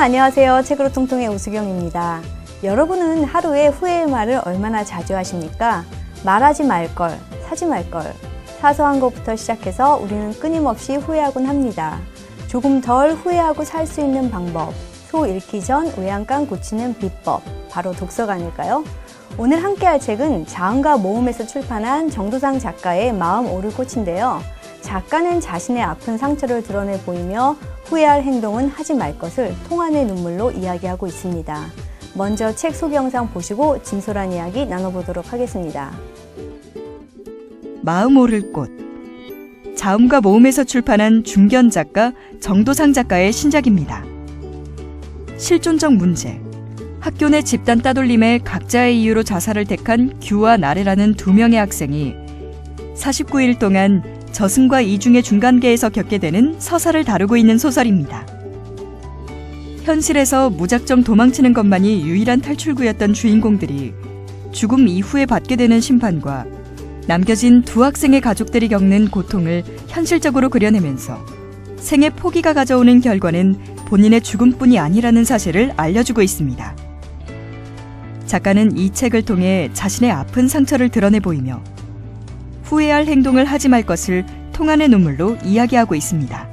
안녕하세요. 책으로 통통의 오수경입니다. 여러분은 하루에 후회의 말을 얼마나 자주 하십니까? 말하지 말걸, 사지 말걸. 사소한 것부터 시작해서 우리는 끊임없이 후회하곤 합니다. 조금 덜 후회하고 살 수 있는 방법, 소 잃기 전 외양간 고치는 비법, 바로 독서가 아닐까요? 오늘 함께할 책은 자음과 모음에서 출판한 정도상 작가의 마음 오를 꽃인데요. 작가는 자신의 아픈 상처를 드러내 보이며 후회할 행동은 하지 말 것을 통안의 눈물로 이야기하고 있습니다. 먼저 책 소개 영상 보시고 진솔한 이야기 나눠보도록 하겠습니다. 마음 오를 꽃. 자음과 모음에서 출판한 중견 작가 정도상 작가의 신작입니다. 실존적 문제. 학교 내 집단 따돌림에 각자의 이유로 자살을 택한 규와 나래라는 두 명의 학생이 49일 동안 저승과 이중의 중간계에서 겪게 되는 서사를 다루고 있는 소설입니다. 현실에서 무작정 도망치는 것만이 유일한 탈출구였던 주인공들이 죽음 이후에 받게 되는 심판과 남겨진 두 학생의 가족들이 겪는 고통을 현실적으로 그려내면서 생의 포기가 가져오는 결과는 본인의 죽음뿐이 아니라는 사실을 알려주고 있습니다. 작가는 이 책을 통해 자신의 아픈 상처를 드러내 보이며 후회할 행동을 하지 말 것을 통안의 눈물로 이야기하고 있습니다.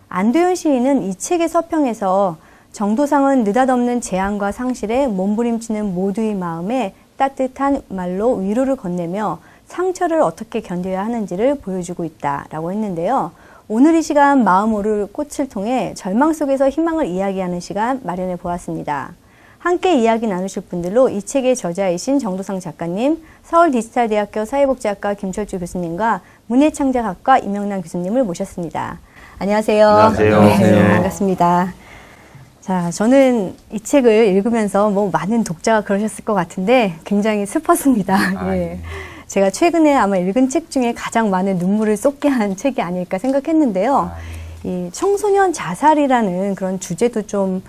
안도현 시인은 이 책의 서평에서 정도상은 느닷없는 재앙과 상실에 몸부림치는 모두의 마음에 따뜻한 말로 위로를 건네며 상처를 어떻게 견뎌야 하는지를 보여주고 있다라고 했는데요. 오늘 이 시간 마음 오를 꽃을 통해 절망 속에서 희망을 이야기하는 시간 마련해 보았습니다. 함께 이야기 나누실 분들로 이 책의 저자이신 정도상 작가님, 서울디지털대학교 사회복지학과 김철주 교수님과 문예창작학과 임영란 교수님을 모셨습니다. 안녕하세요. 안녕하세요. 네, 반갑습니다. 자, 저는 이 책을 읽으면서 많은 독자가 그러셨을 것 같은데 굉장히 슬펐습니다. 예. 제가 최근에 아마 읽은 책 중에 가장 많은 눈물을 쏟게 한 책이 아닐까 생각했는데요. 이 청소년 자살이라는 그런 주제도 좀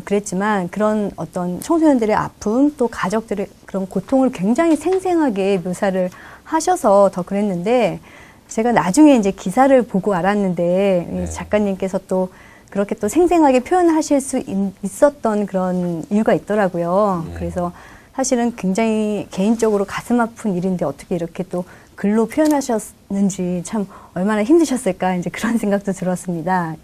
그랬지만 그런 어떤 청소년들의 아픔 또 가족들의 그런 고통을 굉장히 생생하게 묘사를 하셔서 더 그랬는데 제가 나중에 이제 기사를 보고 알았는데 작가님께서 또 그렇게 또 생생하게 표현하실 수 있었던 그런 이유가 있더라고요. 그래서 사실은 굉장히 개인적으로 가슴 아픈 일인데 어떻게 이렇게 또 글로 표현하셨는지 참 얼마나 힘드셨을까 이제 그런 생각도 들었습니다.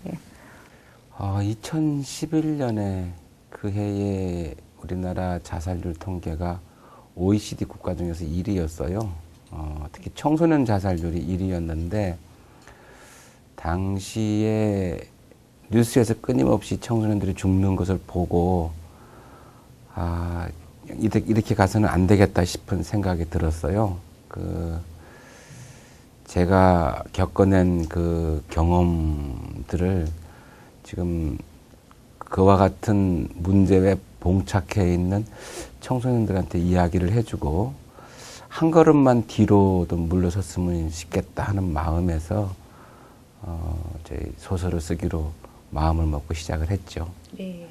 2011년에 그 해에 우리나라 자살률 통계가 OECD 국가 중에서 1위였어요. 특히 청소년 자살률이 1위였는데 당시에 뉴스에서 끊임없이 청소년들이 죽는 것을 보고 이렇게 가서는 안 되겠다 싶은 생각이 들었어요. 제가 겪어낸 그 경험들을 지금 그와 같은 문제에 봉착해 있는 청소년들한테 이야기를 해주고 한 걸음만 뒤로도 물러섰으면 좋겠다 하는 마음에서 제 소설을 쓰기로 마음을 먹고 시작을 했죠. 네.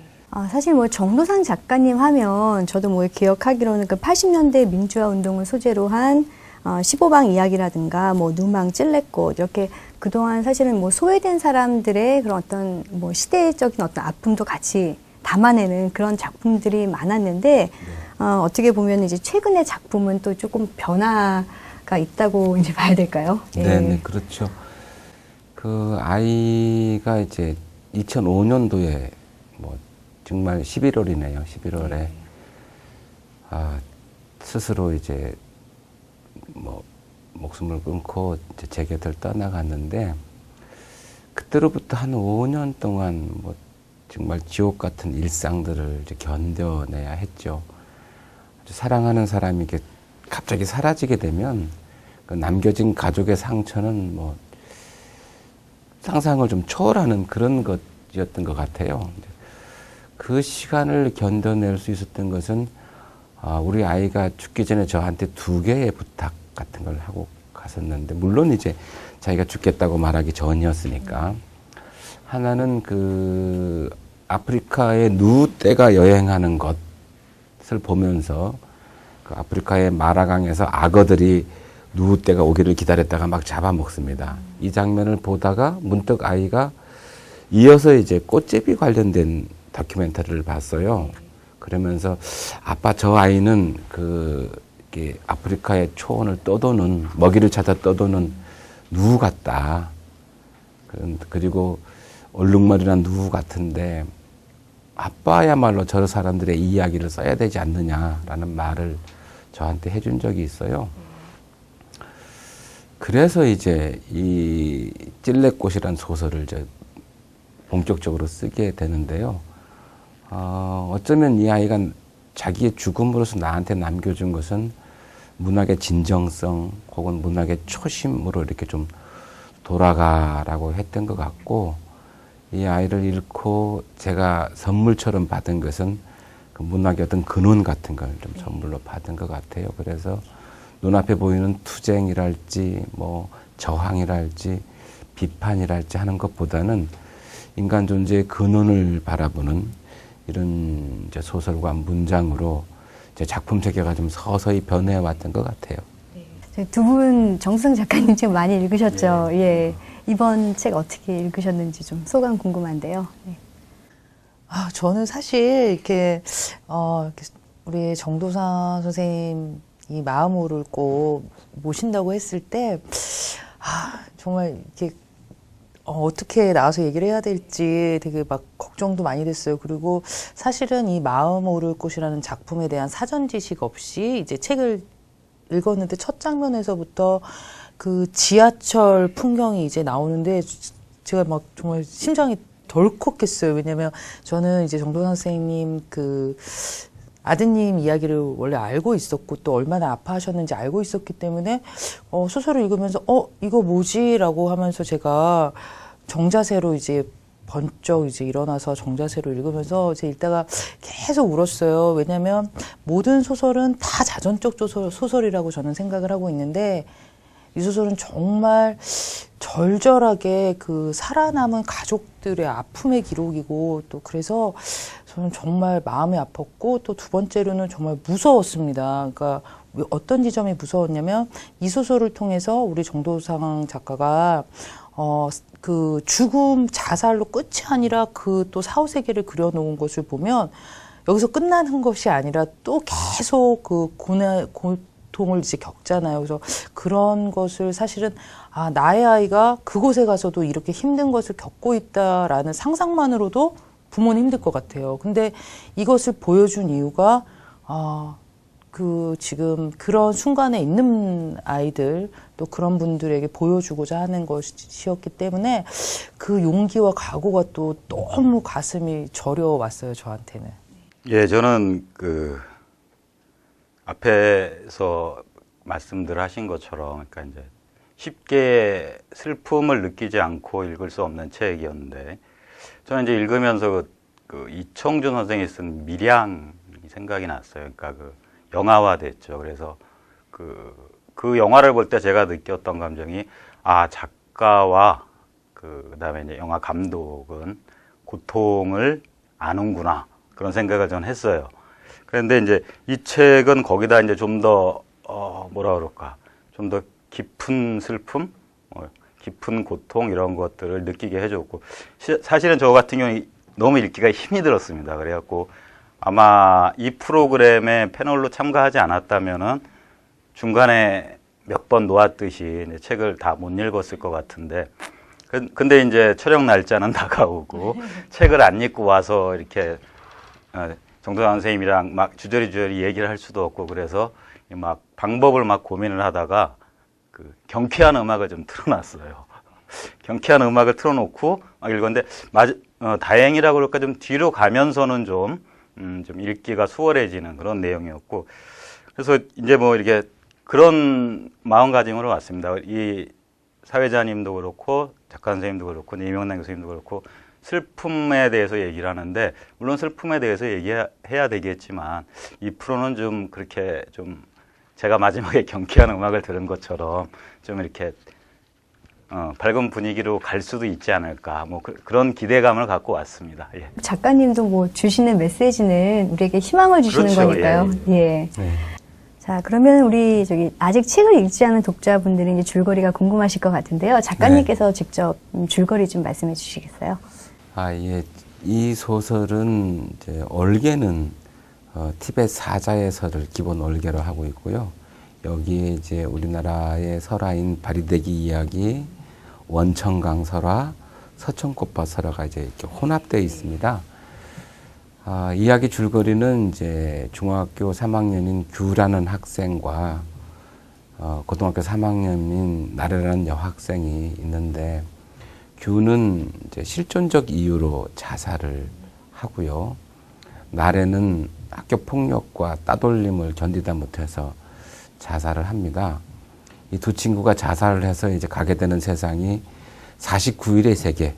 사실 정도상 작가님 하면 저도 기억하기로는 그 80년대 민주화 운동을 소재로 한 15방 이야기라든가 누망, 찔레꽃 이렇게 그동안 사실은 소외된 사람들의 그런 어떤 시대적인 어떤 아픔도 같이 담아내는 그런 작품들이 많았는데 어떻게 보면 이제 최근의 작품은 또 조금 변화가 있다고 이제 봐야 될까요? 네, 그렇죠. 그 아이가 이제 2005년도에 정말 11월이네요. 11월에 스스로 이제 목숨을 끊고 이제 제 곁을 떠나갔는데 그때로부터 한 5년 동안 정말 지옥 같은 일상들을 이제 견뎌내야 했죠. 사랑하는 사람이 이게 갑자기 사라지게 되면 그 남겨진 가족의 상처는 상상을 좀 초월하는 그런 것이었던 것 같아요. 그 시간을 견뎌낼 수 있었던 것은 우리 아이가 죽기 전에 저한테 2개의 부탁 같은 걸 하고 갔었는데 물론 이제 자기가 죽겠다고 말하기 전이었으니까 하나는 그 아프리카의 누떼가 여행하는 것을 보면서 그 아프리카의 마라강에서 악어들이 누떼가 오기를 기다렸다가 막 잡아먹습니다. 이 장면을 보다가 문득 아이가 이어서 이제 꽃제비 관련된 다큐멘터리를 봤어요. 그러면서 아빠 저 아이는 이렇게 아프리카의 초원을 떠도는 먹이를 찾아 떠도는 누구 같다. 그리고 얼룩말이란 누구 같은데 아빠야말로 저 사람들의 이야기를 써야 되지 않느냐라는 말을 저한테 해준 적이 있어요. 그래서 이제 이 찔레꽃이란 소설을 이제 본격적으로 쓰게 되는데요. 어쩌면 이 아이가 자기의 죽음으로서 나한테 남겨준 것은 문학의 진정성 혹은 문학의 초심으로 이렇게 좀 돌아가라고 했던 것 같고, 이 아이를 잃고 제가 선물처럼 받은 것은 그 문학의 어떤 근원 같은 걸 좀 선물로 받은 것 같아요. 그래서 눈앞에 보이는 투쟁이랄지 뭐 저항이랄지 비판이랄지 하는 것보다는 인간 존재의 근원을 바라보는 이런 이제 소설과 문장으로 제 작품 세계가 좀 서서히 변해왔던 것 같아요. 두 분 정수성 작가님 책 많이 읽으셨죠? 예. 이번 책 어떻게 읽으셨는지 좀 소감 궁금한데요. 네. 저는 사실 이렇게 우리 정도상 선생님이 마음을 읽고 모신다고 했을 때 정말 이렇게 어떻게 나와서 얘기를 해야 될지 되게 막 걱정도 많이 됐어요. 그리고 사실은 이 마음 오를 꽃이라는 작품에 대한 사전 지식 없이 이제 책을 읽었는데 첫 장면에서부터 그 지하철 풍경이 이제 나오는데 제가 막 정말 심장이 덜컥했어요. 왜냐면 저는 이제 정도상 선생님 그 아드님 이야기를 원래 알고 있었고 또 얼마나 아파하셨는지 알고 있었기 때문에 소설을 읽으면서 이거 뭐지? 라고 하면서 제가 정자세로 이제 번쩍 이제 일어나서 정자세로 읽으면서 이제 읽다가 계속 울었어요. 왜냐면 모든 소설은 다 자전적 소설이라고 저는 생각을 하고 있는데 이 소설은 정말 절절하게 그 살아남은 가족들의 아픔의 기록이고 또 그래서 저는 정말 마음이 아팠고 또 두 번째로는 정말 무서웠습니다. 그러니까 어떤 지점이 무서웠냐면 이 소설을 통해서 우리 정도상 작가가 그 죽음 자살로 끝이 아니라 그 또 사후세계를 그려놓은 것을 보면 여기서 끝나는 것이 아니라 또 계속 그 고통을 이제 겪잖아요. 그래서 그런 것을 사실은 나의 아이가 그곳에 가서도 이렇게 힘든 것을 겪고 있다라는 상상만으로도 부모는 힘들 것 같아요. 근데 이것을 보여준 이유가 그 지금 그런 순간에 있는 아이들 또 그런 분들에게 보여주고자 하는 것이었기 때문에 그 용기와 각오가 또 너무 가슴이 저려왔어요, 저한테는. 예, 저는 그 앞에서 말씀들 하신 것처럼 그러니까 이제 쉽게 슬픔을 느끼지 않고 읽을 수 없는 책이었는데 저는 이제 읽으면서 그 이청준 선생이 쓴 밀양이 생각이 났어요. 그러니까 그 영화화 됐죠. 그래서 그 영화를 볼 때 제가 느꼈던 감정이 작가와 그다음에 이제 영화 감독은 고통을 아는구나 그런 생각을 전 했어요. 그런데 이제 이 책은 거기다 이제 좀 더 뭐라 그럴까 좀 더 깊은 슬픔, 깊은 고통 이런 것들을 느끼게 해줬고 사실은 저 같은 경우는 너무 읽기가 힘이 들었습니다. 그래갖고 아마 이 프로그램에 패널로 참가하지 않았다면은 중간에 몇 번 놓았듯이 책을 다 못 읽었을 것 같은데 근데 이제 촬영 날짜는 다가오고 책을 안 읽고 와서 이렇게 정도상 선생님이랑 막 주저리 얘기를 할 수도 없고 그래서 막 방법을 막 고민을 하다가 그 경쾌한 음악을 좀 틀어놨어요. 경쾌한 음악을 틀어놓고 막 읽었는데 다행이라고 그럴까 좀 뒤로 가면서는 좀 읽기가 수월해지는 그런 내용이었고 그래서 이제 뭐 이렇게 그런 마음가짐으로 왔습니다. 이 사회자님도 그렇고 작가 선생님도 그렇고 이명남 교수님도 그렇고 슬픔에 대해서 얘기를 하는데 물론 슬픔에 대해서 얘기해야 되겠지만 이 프로는 좀 그렇게 좀 제가 마지막에 경쾌한 음악을 들은 것처럼 좀 이렇게 밝은 분위기로 갈 수도 있지 않을까 뭐 그런 기대감을 갖고 왔습니다. 예. 작가님도 뭐 주시는 메시지는 우리에게 희망을 주시는 그렇죠. 거니까요. 예. 자, 그러면 우리 아직 책을 읽지 않은 독자분들은 이제 줄거리가 궁금하실 것 같은데요. 작가님께서 직접 줄거리 좀 말씀해 주시겠어요? 예. 이 소설은 이제 얼개는 티벳 사자의 설을 기본 얼개로 하고 있고요. 여기에 이제 우리나라의 설화인 바리대기 이야기, 원천강 설화, 서천꽃밭 설화가 이제 이렇게 혼합되어 있습니다. 이야기 줄거리는 이제 중학교 3학년인 규라는 학생과 고등학교 3학년인 나래라는 여학생이 있는데, 규는 이제 실존적 이유로 자살을 하고요. 나래는 학교 폭력과 따돌림을 견디다 못해서 자살을 합니다. 이 두 친구가 자살을 해서 이제 가게 되는 세상이 49일의 세계,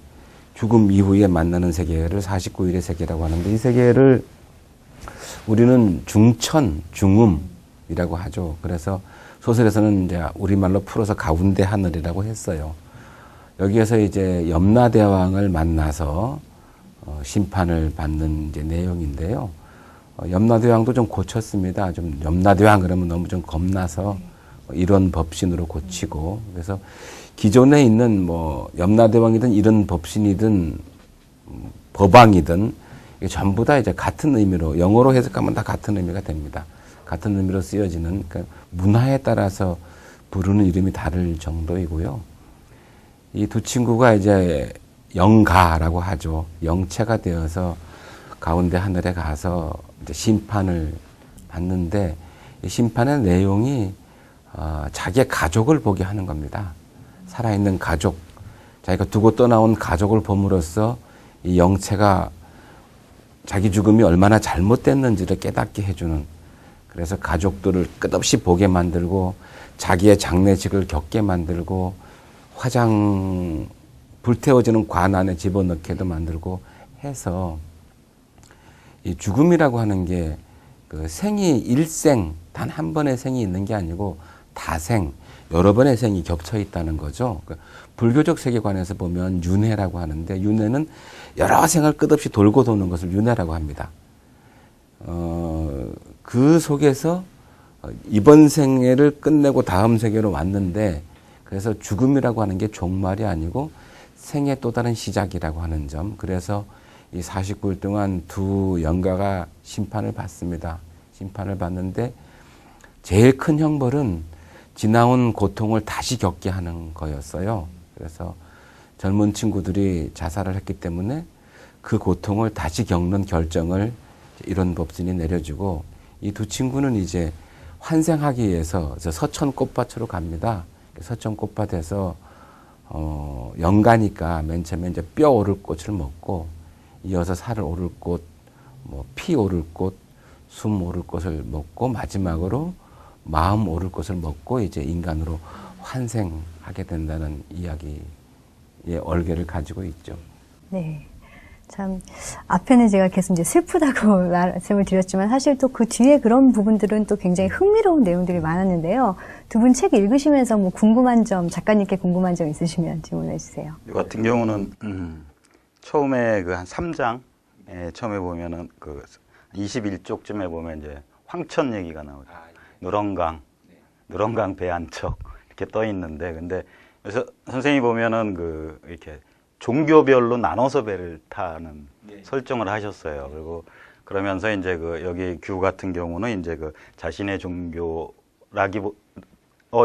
죽음 이후에 만나는 세계를 49일의 세계라고 하는데, 이 세계를 우리는 중천, 중음이라고 하죠. 그래서 소설에서는 이제 우리말로 풀어서 가운데 하늘이라고 했어요. 여기에서 이제 염라대왕을 만나서 심판을 받는 이제 내용인데요. 염라대왕도 좀 고쳤습니다. 좀 염라대왕 그러면 너무 좀 겁나서 이런 법신으로 고치고, 그래서 기존에 있는 뭐 염라대왕이든 이런 법신이든 법왕이든 이게 전부 다 이제 같은 의미로, 영어로 해석하면 다 같은 의미가 됩니다. 같은 의미로 쓰여지는, 그러니까 문화에 따라서 부르는 이름이 다를 정도이고요. 이 두 친구가 이제 영가라고 하죠. 영체가 되어서 가운데 하늘에 가서 이제 심판을 받는데, 이 심판의 내용이 자기의 가족을 보게 하는 겁니다. 살아있는 가족, 자기가 두고 떠나온 가족을 봄으로써 이 영체가 자기 죽음이 얼마나 잘못됐는지를 깨닫게 해주는, 그래서 가족들을 끝없이 보게 만들고 자기의 장례식을 겪게 만들고 화장 불태워지는 관 안에 집어넣게도 만들고 해서, 이 죽음이라고 하는 게 그 생이 일생, 단 한 번의 생이 있는 게 아니고 다생, 여러 번의 생이 겹쳐 있다는 거죠. 그러니까 불교적 세계관에서 보면 윤회라고 하는데, 윤회는 여러 생을 끝없이 돌고 도는 것을 윤회라고 합니다. 그 속에서 이번 생애를 끝내고 다음 세계로 왔는데, 그래서 죽음이라고 하는 게 종말이 아니고 생의 또 다른 시작이라고 하는 점. 그래서 이 49일 동안 두 영가가 심판을 받습니다. 심판을 받는데 제일 큰 형벌은 지나온 고통을 다시 겪게 하는 거였어요. 그래서 젊은 친구들이 자살을 했기 때문에 그 고통을 다시 겪는 결정을 이런 법진이 내려주고, 이 두 친구는 이제 환생하기 위해서 서천꽃밭으로 갑니다. 서천꽃밭에서 영가니까 맨 처음에 이제 뼈 오를 꽃을 먹고, 이어서 살 오를 꽃, 뭐 피 오를 꽃, 숨 오를 꽃을 먹고, 마지막으로 마음 오를 꽃을 먹고 이제 인간으로 환생하게 된다는 이야기의 얼개를 가지고 있죠. 네. 참, 앞에는 제가 계속 이제 슬프다고 말씀을 드렸지만, 사실 또 그 뒤에 그런 부분들은 또 굉장히 흥미로운 내용들이 많았는데요. 두 분 책 읽으시면서 뭐 궁금한 점, 작가님께 궁금한 점 있으시면 질문해 주세요. 이 같은 경우는 처음에 그 한 3장에 처음에 보면은 그 21쪽쯤에 보면 이제 황천 얘기가 나오죠. 누렁강 배 한 척 이렇게 떠 있는데, 근데 그래서 선생님이 보면은 그 이렇게 종교별로 나눠서 배를 타는 설정을 하셨어요. 그리고 그러면서 이제 그 여기 규 같은 경우는 이제 그 자신의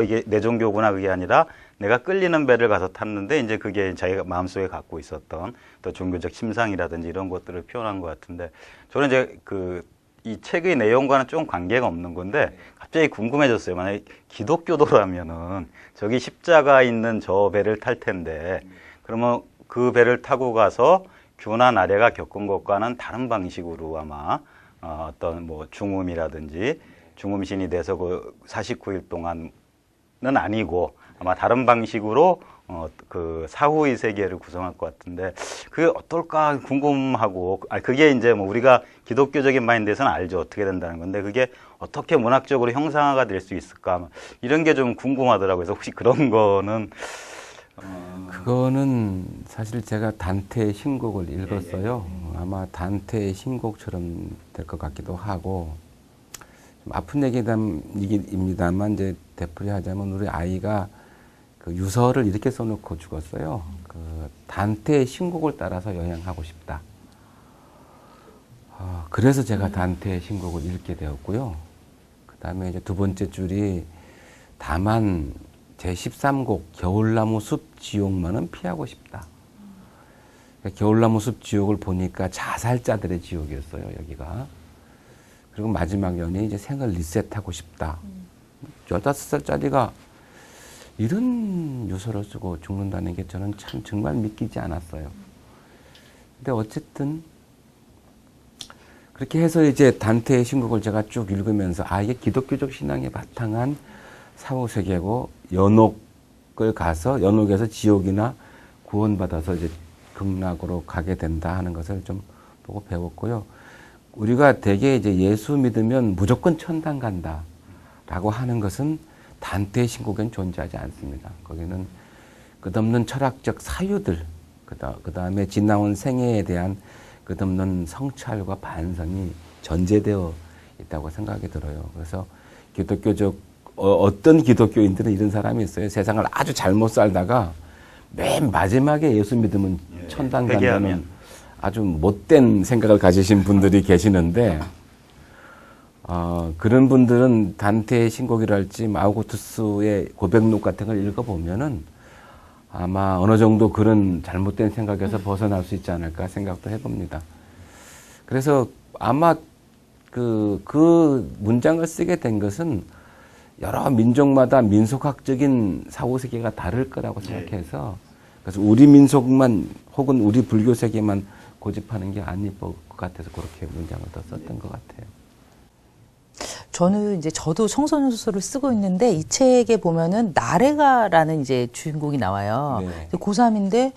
이게 내 종교구나, 그게 아니라 내가 끌리는 배를 가서 탔는데, 이제 그게 자기가 마음속에 갖고 있었던 또 종교적 심상이라든지 이런 것들을 표현한 것 같은데, 저는 이제 이 책의 내용과는 좀 관계가 없는 건데 갑자기 궁금해졌어요. 만약에 기독교도라면은 저기 십자가 있는 저 배를 탈 텐데, 그러면 그 배를 타고 가서 규나 나래가 겪은 것과는 다른 방식으로 아마 어떤 뭐 중음이라든지 중음신이 돼서 그 49일 동안은 아니고 아마 다른 방식으로 그 사후의 세계를 구성할 것 같은데, 그게 어떨까 궁금하고, 그게 이제 뭐 우리가 기독교적인 마인드에서는 알죠, 어떻게 된다는 건데, 그게 어떻게 문학적으로 형상화가 될 수 있을까, 이런 게 좀 궁금하더라고요. 그래서 혹시 그런 거는 그거는 사실 제가 단테의 신곡을 읽었어요. 아마 단테의 신곡처럼 될 것 같기도 하고, 좀 아픈 얘기입니다만 이제 되풀이하자면, 우리 아이가 그 유서를 이렇게 써놓고 죽었어요. 그 단테의 신곡을 따라서 여행하고 싶다. 그래서 제가 단테의 신곡을 읽게 되었고요. 그 다음에 이제 두 번째 줄이 다만 제13곡 겨울나무 숲 지옥만은 피하고 싶다. 겨울나무 숲 지옥을 보니까 자살자들의 지옥이었어요, 여기가. 그리고 마지막 연이 이제 생을 리셋하고 싶다. 15살짜리가 이런 유서를 쓰고 죽는다는 게 저는 참 정말 믿기지 않았어요. 근데 어쨌든 그렇게 해서 이제 단테의 신곡을 제가 쭉 읽으면서 이게 기독교적 신앙에 바탕한 사후세계고 연옥을 가서 연옥에서 지옥이나 구원받아서 이제 극락으로 가게 된다 하는 것을 좀 보고 배웠고요. 우리가 대개 이제 예수 믿으면 무조건 천당 간다라고 하는 것은 단테의 신곡엔 존재하지 않습니다. 거기는 끝없는 철학적 사유들, 그 다음에 지나온 생애에 대한 끝없는 성찰과 반성이 전제되어 있다고 생각이 들어요. 그래서 기독교적 어떤 기독교인들은 이런 사람이 있어요. 세상을 아주 잘못 살다가 맨 마지막에 예수 믿으면 천당 간다는 아주 못된 생각을 가지신 분들이 계시는데 그런 분들은 단테의 신곡이랄지 아우구스투스의 고백록 같은 걸 읽어보면은 아마 어느 정도 그런 잘못된 생각에서 벗어날 수 있지 않을까 생각도 해봅니다. 그래서 아마 그 문장을 쓰게 된 것은 여러 민족마다 민속학적인 사후세계가 다를 거라고 생각해서 그래서 우리 민속만 혹은 우리 불교 세계만 고집하는 게 아닐 것 같아서 그렇게 문장을 더 썼던 것 같아요. 저는 이제 저도 청소년 소설을 쓰고 있는데 이 책에 보면은 나레가라는 이제 주인공이 나와요. 네. 고3인데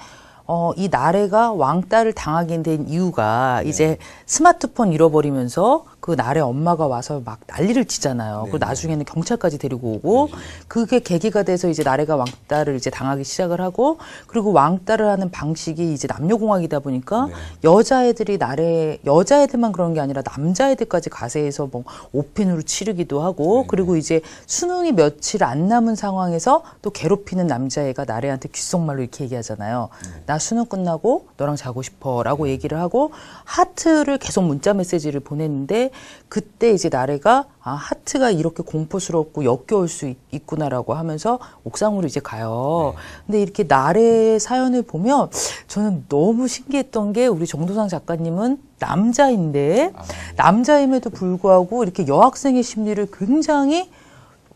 이 나레가 왕따를 당하게 된 이유가 이제 스마트폰 잃어버리면서 그 나레 엄마가 와서 막 난리를 치잖아요. 그리고 나중에는 경찰까지 데리고 오고 그게 계기가 돼서 이제 나레가 왕따를 이제 당하기 시작을 하고 그리고 왕따를 하는 방식이 이제 남녀공학이다 보니까 여자애들만 그런 게 아니라 남자애들까지 가세해서 뭐 오핀으로 치르기도 하고 그리고 이제 수능이 며칠 안 남은 상황에서 또 괴롭히는 남자애가 나레한테 귓속말로 이렇게 얘기하잖아요. 나 수능 끝나고 너랑 자고 싶어라고 얘기를 하고 하트를 계속 문자 메시지를 보냈는데 그때 이제 나레가 하트가 이렇게 공포스럽고 역겨울 수 있구나라고 하면서 옥상으로 이제 가요. 근데 이렇게 나레의 사연을 보면 저는 너무 신기했던 게 우리 정도상 작가님은 남자인데 남자임에도 불구하고 이렇게 여학생의 심리를 굉장히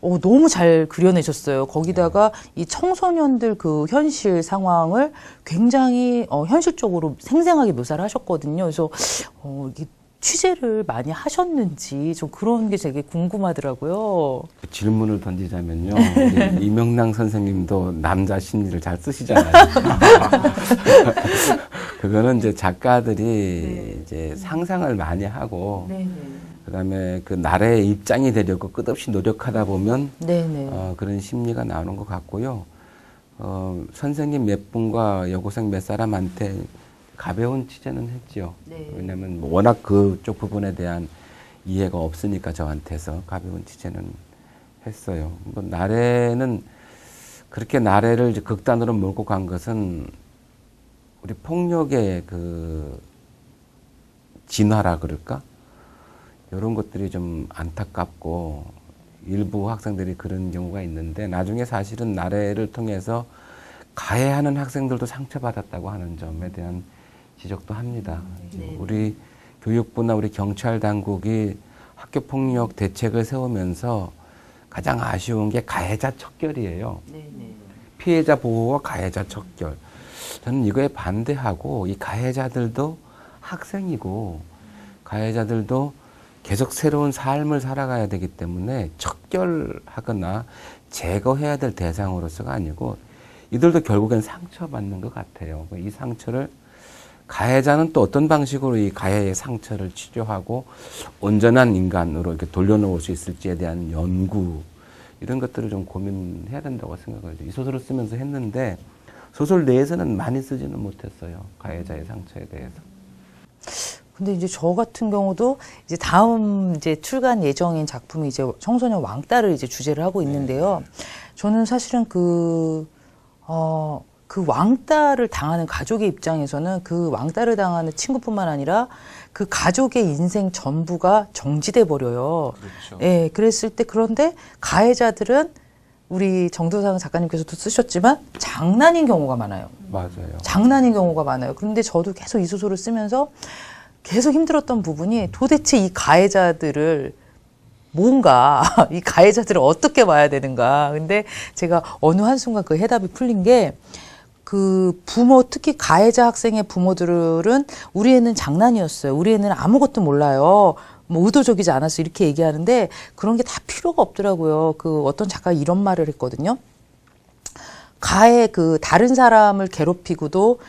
너무 잘 그려내셨어요. 거기다가 이 청소년들 그 현실 상황을 굉장히 현실적으로 생생하게 묘사를 하셨거든요. 그래서 이게 취재를 많이 하셨는지 좀 그런 게 되게 궁금하더라고요. 그 질문을 던지자면요. 이명랑 선생님도 남자 심리를 잘 쓰시잖아요. 그거는 이제 작가들이 이제 상상을 많이 하고 그다음에 그 나라의 입장이 되려고 끝없이 노력하다 보면 그런 심리가 나오는 것 같고요. 선생님 몇 분과 여고생 몇 사람한테 가벼운 취재는 했죠. 왜냐하면 워낙 그쪽 부분에 대한 이해가 없으니까 저한테서 가벼운 취재는 했어요. 뭐 나래는 그렇게 나래를 이제 극단으로 몰고 간 것은 우리 폭력의 그 진화라 그럴까? 이런 것들이 좀 안타깝고 일부 학생들이 그런 경우가 있는데 나중에 사실은 나래를 통해서 가해하는 학생들도 상처받았다고 하는 점에 대한 지적도 합니다. 우리 교육부나 우리 경찰 당국이 학교폭력 대책을 세우면서 가장 아쉬운 게 가해자 척결이에요. 피해자 보호와 가해자 척결. 저는 이거에 반대하고 이 가해자들도 학생이고 가해자들도 계속 새로운 삶을 살아가야 되기 때문에 척결하거나 제거해야 될 대상으로서가 아니고 이들도 결국엔 상처받는 것 같아요. 이 상처를 가해자는 또 어떤 방식으로 이 가해의 상처를 치료하고 온전한 인간으로 이렇게 돌려놓을 수 있을지에 대한 연구 이런 것들을 좀 고민해야 된다고 생각을 해요. 이 소설을 쓰면서 했는데 소설 내에서는 많이 쓰지는 못했어요. 가해자의 상처에 대해서. 근데 이제 저 같은 경우도 이제 다음 이제 출간 예정인 작품이 이제 청소년 왕따를 이제 주제를 하고 있는데요. 저는 사실은 그 그 왕따를 당하는 가족의 입장에서는 그 왕따를 당하는 친구뿐만 아니라 그 가족의 인생 전부가 정지돼 버려요. 그렇죠. 예, 그랬을 때 그런데 가해자들은 우리 정도상 작가님께서도 쓰셨지만 장난인 경우가 많아요. 맞아요. 장난인 경우가 많아요. 그런데 저도 계속 이 소설을 쓰면서 계속 힘들었던 부분이 도대체 이 가해자들을 뭔가 이 가해자들을 어떻게 봐야 되는가. 근데 제가 어느 한순간 그 해답이 풀린 게 그 부모, 특히 가해자 학생의 부모들은 우리 애는 장난이었어요. 우리 애는 아무것도 몰라요. 뭐 의도적이지 않았어. 이렇게 얘기하는데 그런 게 다 필요가 없더라고요. 그 어떤 작가가 이런 말을 했거든요. 다른 사람을 괴롭히고도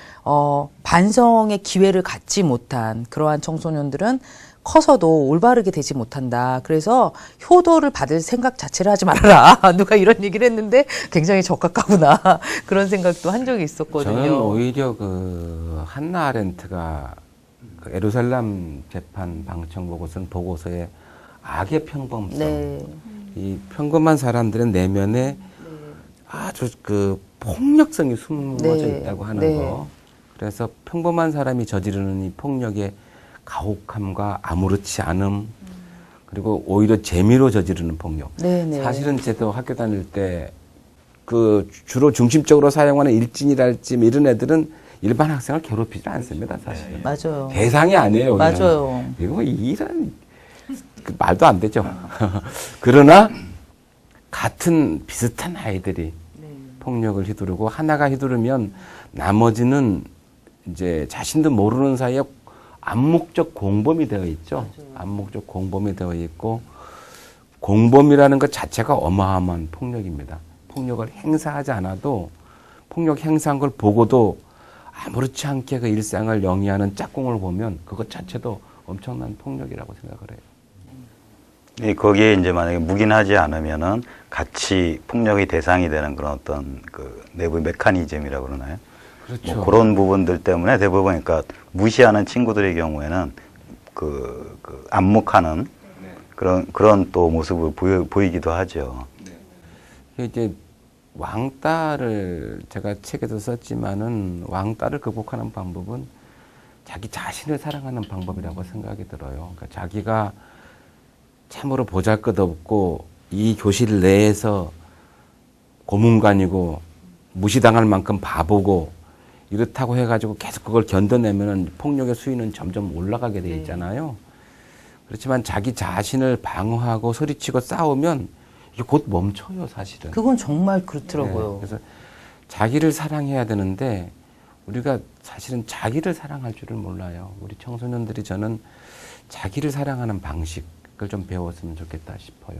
반성의 기회를 갖지 못한 그러한 청소년들은 커서도 올바르게 되지 못한다. 그래서 효도를 받을 생각 자체를 하지 말아라. 누가 이런 얘기를 했는데 굉장히 적합하구나. 그런 생각도 한 적이 있었거든요. 저는 오히려 그 한나 아렌트가 그 예루살렘 재판 방청 보고서에 악의 평범성, 네. 이 평범한 사람들의 내면에 아주 그 폭력성이 숨어져 네. 있다고 하는 네. 거. 그래서 평범한 사람이 저지르는 이 폭력의 가혹함과 아무렇지 않음, 그리고 오히려 재미로 저지르는 폭력. 네, 네. 사실은 제도 학교 다닐 때 그 주로 중심적으로 사용하는 일진이랄지 이런 애들은 일반 학생을 괴롭히지 않습니다, 사실은. 맞아요. 대상이 아니에요. 여기는. 맞아요. 이거 이런 그 말도 안 되죠. 그러나 같은 비슷한 아이들이 폭력을 휘두르고 하나가 휘두르면 나머지는 이제 자신도 모르는 사이에 암묵적 공범이 되어 있죠. 암묵적 공범이 되어 있고 공범이라는 것 자체가 어마어마한 폭력입니다. 폭력을 행사하지 않아도 폭력 행사한 걸 보고도 아무렇지 않게 그 일상을 영위하는 짝꿍을 보면 그것 자체도 엄청난 폭력이라고 생각을 해요. 네, 거기에 이제 만약에 묵인하지 않으면은 같이 폭력의 대상이 되는 그런 어떤 그 내부 메커니즘이라고 그러나요? 그렇죠. 뭐 그런 부분들 때문에 대부분 그러니까 무시하는 친구들의 경우에는 그 안목하는 그런 또 모습을 보이기도 하죠. 이제 왕따를 제가 책에도 썼지만은 왕따를 극복하는 방법은 자기 자신을 사랑하는 방법이라고 생각이 들어요. 그러니까 자기가 참으로 보잘것없고 이 교실 내에서 고문관이고 무시당할 만큼 바보고 이렇다고 해가지고 계속 그걸 견뎌내면은 폭력의 수위는 점점 올라가게 돼 있잖아요. 그렇지만 자기 자신을 방어하고 소리치고 싸우면 이게 곧 멈춰요, 사실은. 그건 정말 그렇더라고요. 네, 그래서 자기를 사랑해야 되는데 우리가 사실은 자기를 사랑할 줄을 몰라요. 우리 청소년들이 저는 자기를 사랑하는 방식을 좀 배웠으면 좋겠다 싶어요.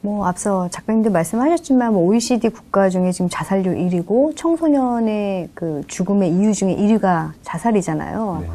뭐 앞서 작가님도 말씀하셨지만 뭐 OECD 국가 중에 지금 자살률 1위고 청소년의 그 죽음의 이유 중에 1위가 자살이잖아요. 네.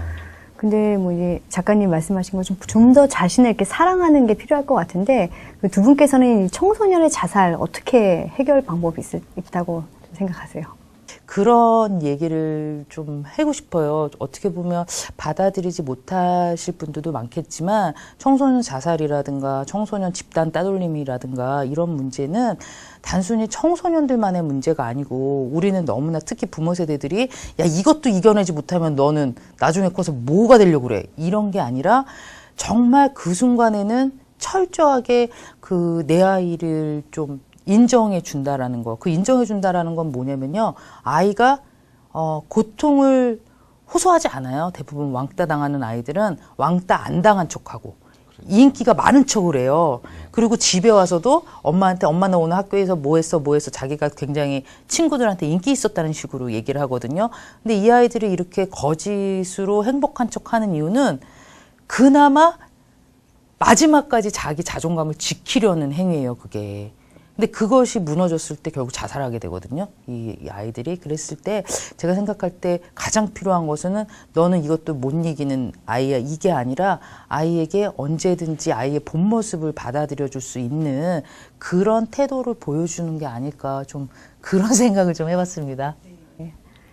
근데 뭐 이제 작가님 말씀하신 것처럼 좀 더 자신을 이렇게 사랑하는 게 필요할 것 같은데 그 두 분께서는 이 청소년의 자살 어떻게 해결 방법이 있다고 생각하세요? 그런 얘기를 좀 하고 싶어요. 어떻게 보면 받아들이지 못하실 분들도 많겠지만 청소년 자살이라든가 청소년 집단 따돌림이라든가 이런 문제는 단순히 청소년들만의 문제가 아니고 우리는 너무나 특히 부모 세대들이 야 이것도 이겨내지 못하면 너는 나중에 커서 뭐가 되려고 그래 이런 게 아니라 정말 그 순간에는 철저하게 그 내 아이를 좀 인정해 준다라는 거. 그 인정해 준다라는 건 뭐냐면요. 아이가 고통을 호소하지 않아요. 대부분 왕따 당하는 아이들은 왕따 안 당한 척하고 인기가 많은 척을 해요. 그리고 집에 와서도 엄마한테 엄마 나 오늘 학교에서 뭐 했어 자기가 굉장히 친구들한테 인기 있었다는 식으로 얘기를 하거든요. 근데 이 아이들이 이렇게 거짓으로 행복한 척하는 이유는 그나마 마지막까지 자기 자존감을 지키려는 행위예요. 그게. 근데 그것이 무너졌을 때 결국 자살하게 되거든요. 이 아이들이. 그랬을 때 제가 생각할 때 가장 필요한 것은 너는 이것도 못 이기는 아이야. 이게 아니라 아이에게 언제든지 아이의 본 모습을 받아들여 줄 수 있는 그런 태도를 보여주는 게 아닐까 좀 그런 생각을 좀 해봤습니다.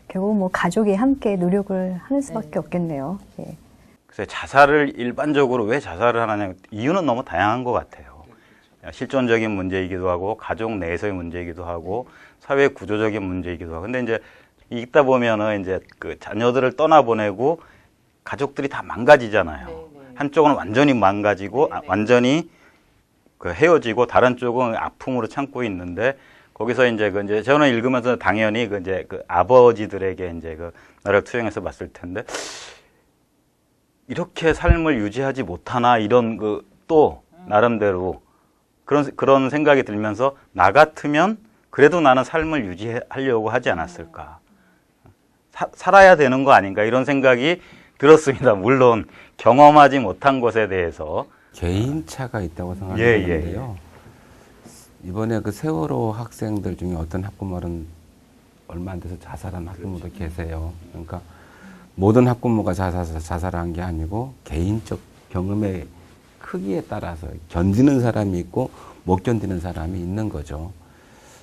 결국 뭐 가족이 함께 노력을 하는 수밖에 없겠네요. 예. 그래서 자살을 일반적으로 왜 자살을 하느냐 이유는 너무 다양한 것 같아요. 실존적인 문제이기도 하고 가족 내에서의 문제이기도 하고 사회 구조적인 문제이기도 하고. 근데 이제 읽다 보면은 이제 그 자녀들을 떠나보내고 가족들이 다 망가지잖아요. 한쪽은 완전히 망가지고 완전히 그 헤어지고 다른 쪽은 아픔으로 참고 있는데 거기서 이제 저는 읽으면서 당연히 그 아버지들에게 이제 그 나를 투영해서 봤을 텐데 이렇게 삶을 유지하지 못하나 이런 또 나름대로 그런 생각이 들면서 나 같으면 그래도 나는 삶을 유지하려고 하지 않았을까. 살아야 되는 거 아닌가 이런 생각이 들었습니다. 물론 경험하지 못한 것에 대해서 개인차가 있다고 생각하는데요. 이번에 그 세월호 학생들 중에 어떤 학부모는 얼마 안 돼서 자살한 학부모도 계세요. 그러니까 모든 학부모가 자살한 게 아니고 개인적 경험의 크기에 따라서 견디는 사람이 있고 못 견디는 사람이 있는 거죠.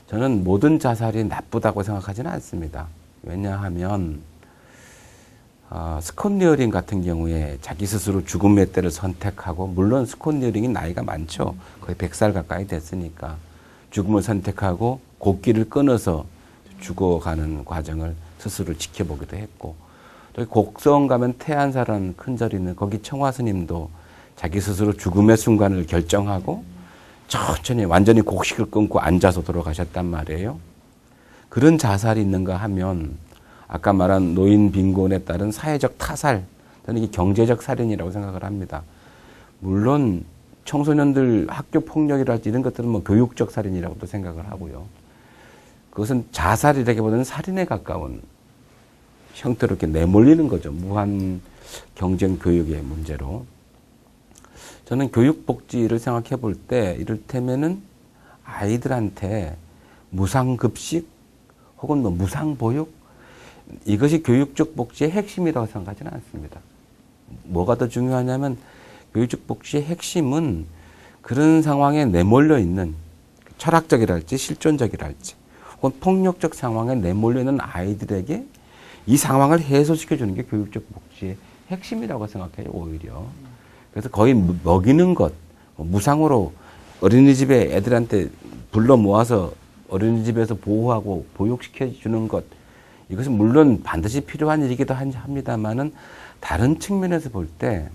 저는 모든 자살이 나쁘다고 생각하지는 않습니다. 왜냐하면 스콧 리어링 같은 경우에 자기 스스로 죽음의 때를 선택하고, 물론 스콧 리어링이 나이가 많죠. 거의 100살 가까이 됐으니까 죽음을 선택하고 곡기를 끊어서 죽어가는 과정을 스스로 지켜보기도 했고, 또 곡성 가면 태안사라는 큰 절이 있는 거기 청화스님도 자기 스스로 죽음의 순간을 결정하고 천천히 완전히 곡식을 끊고 앉아서 돌아가셨단 말이에요. 그런 자살이 있는가 하면 아까 말한 노인 빈곤에 따른 사회적 타살, 저는 이게 경제적 살인이라고 생각을 합니다. 물론 청소년들 학교 폭력이랄지 이런 것들은 뭐 교육적 살인이라고도 생각을 하고요. 그것은 자살이라기보다는 살인에 가까운 형태로 이렇게 내몰리는 거죠. 무한 경쟁 교육의 문제로. 저는 교육복지를 생각해 볼 때 이를테면은 아이들한테 무상급식 혹은 뭐 무상보육, 이것이 교육적 복지의 핵심이라고 생각하지는 않습니다. 뭐가 더 중요하냐면 교육적 복지의 핵심은 그런 상황에 내몰려 있는 철학적이랄지 실존적이랄지 혹은 폭력적 상황에 내몰려 있는 아이들에게 이 상황을 해소시켜 주는 게 교육적 복지의 핵심이라고 생각해요, 오히려. 그래서 거의 먹이는 것, 무상으로 어린이집에 애들한테 불러 모아서 어린이집에서 보호하고 보육시켜 주는 것, 이것은 물론 반드시 필요한 일이기도 합니다만은 다른 측면에서 볼 때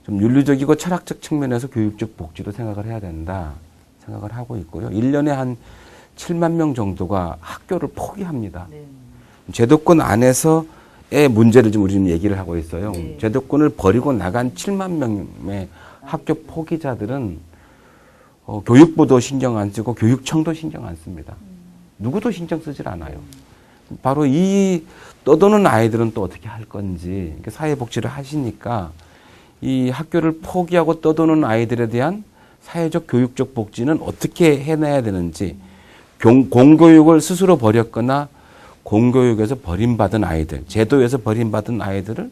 좀 윤리적이고 철학적 측면에서 교육적 복지도 생각을 해야 된다 생각을 하고 있고요. 1년에 한 7만 명 정도가 학교를 포기합니다. 네. 제도권 안에서의 문제를 지금 우리는 얘기를 하고 있어요. 네. 제도권을 버리고 나간 7만 명의 학교 포기자들은 교육부도 신경 안 쓰고 교육청도 신경 안 씁니다. 누구도 신경 쓰질 않아요. 바로 이 떠도는 아이들은 또 어떻게 할 건지, 사회복지를 하시니까 이 학교를 포기하고 떠도는 아이들에 대한 사회적 교육적 복지는 어떻게 해내야 되는지, 공교육을 스스로 버렸거나 공교육에서 버림받은 아이들, 제도에서 버림받은 아이들을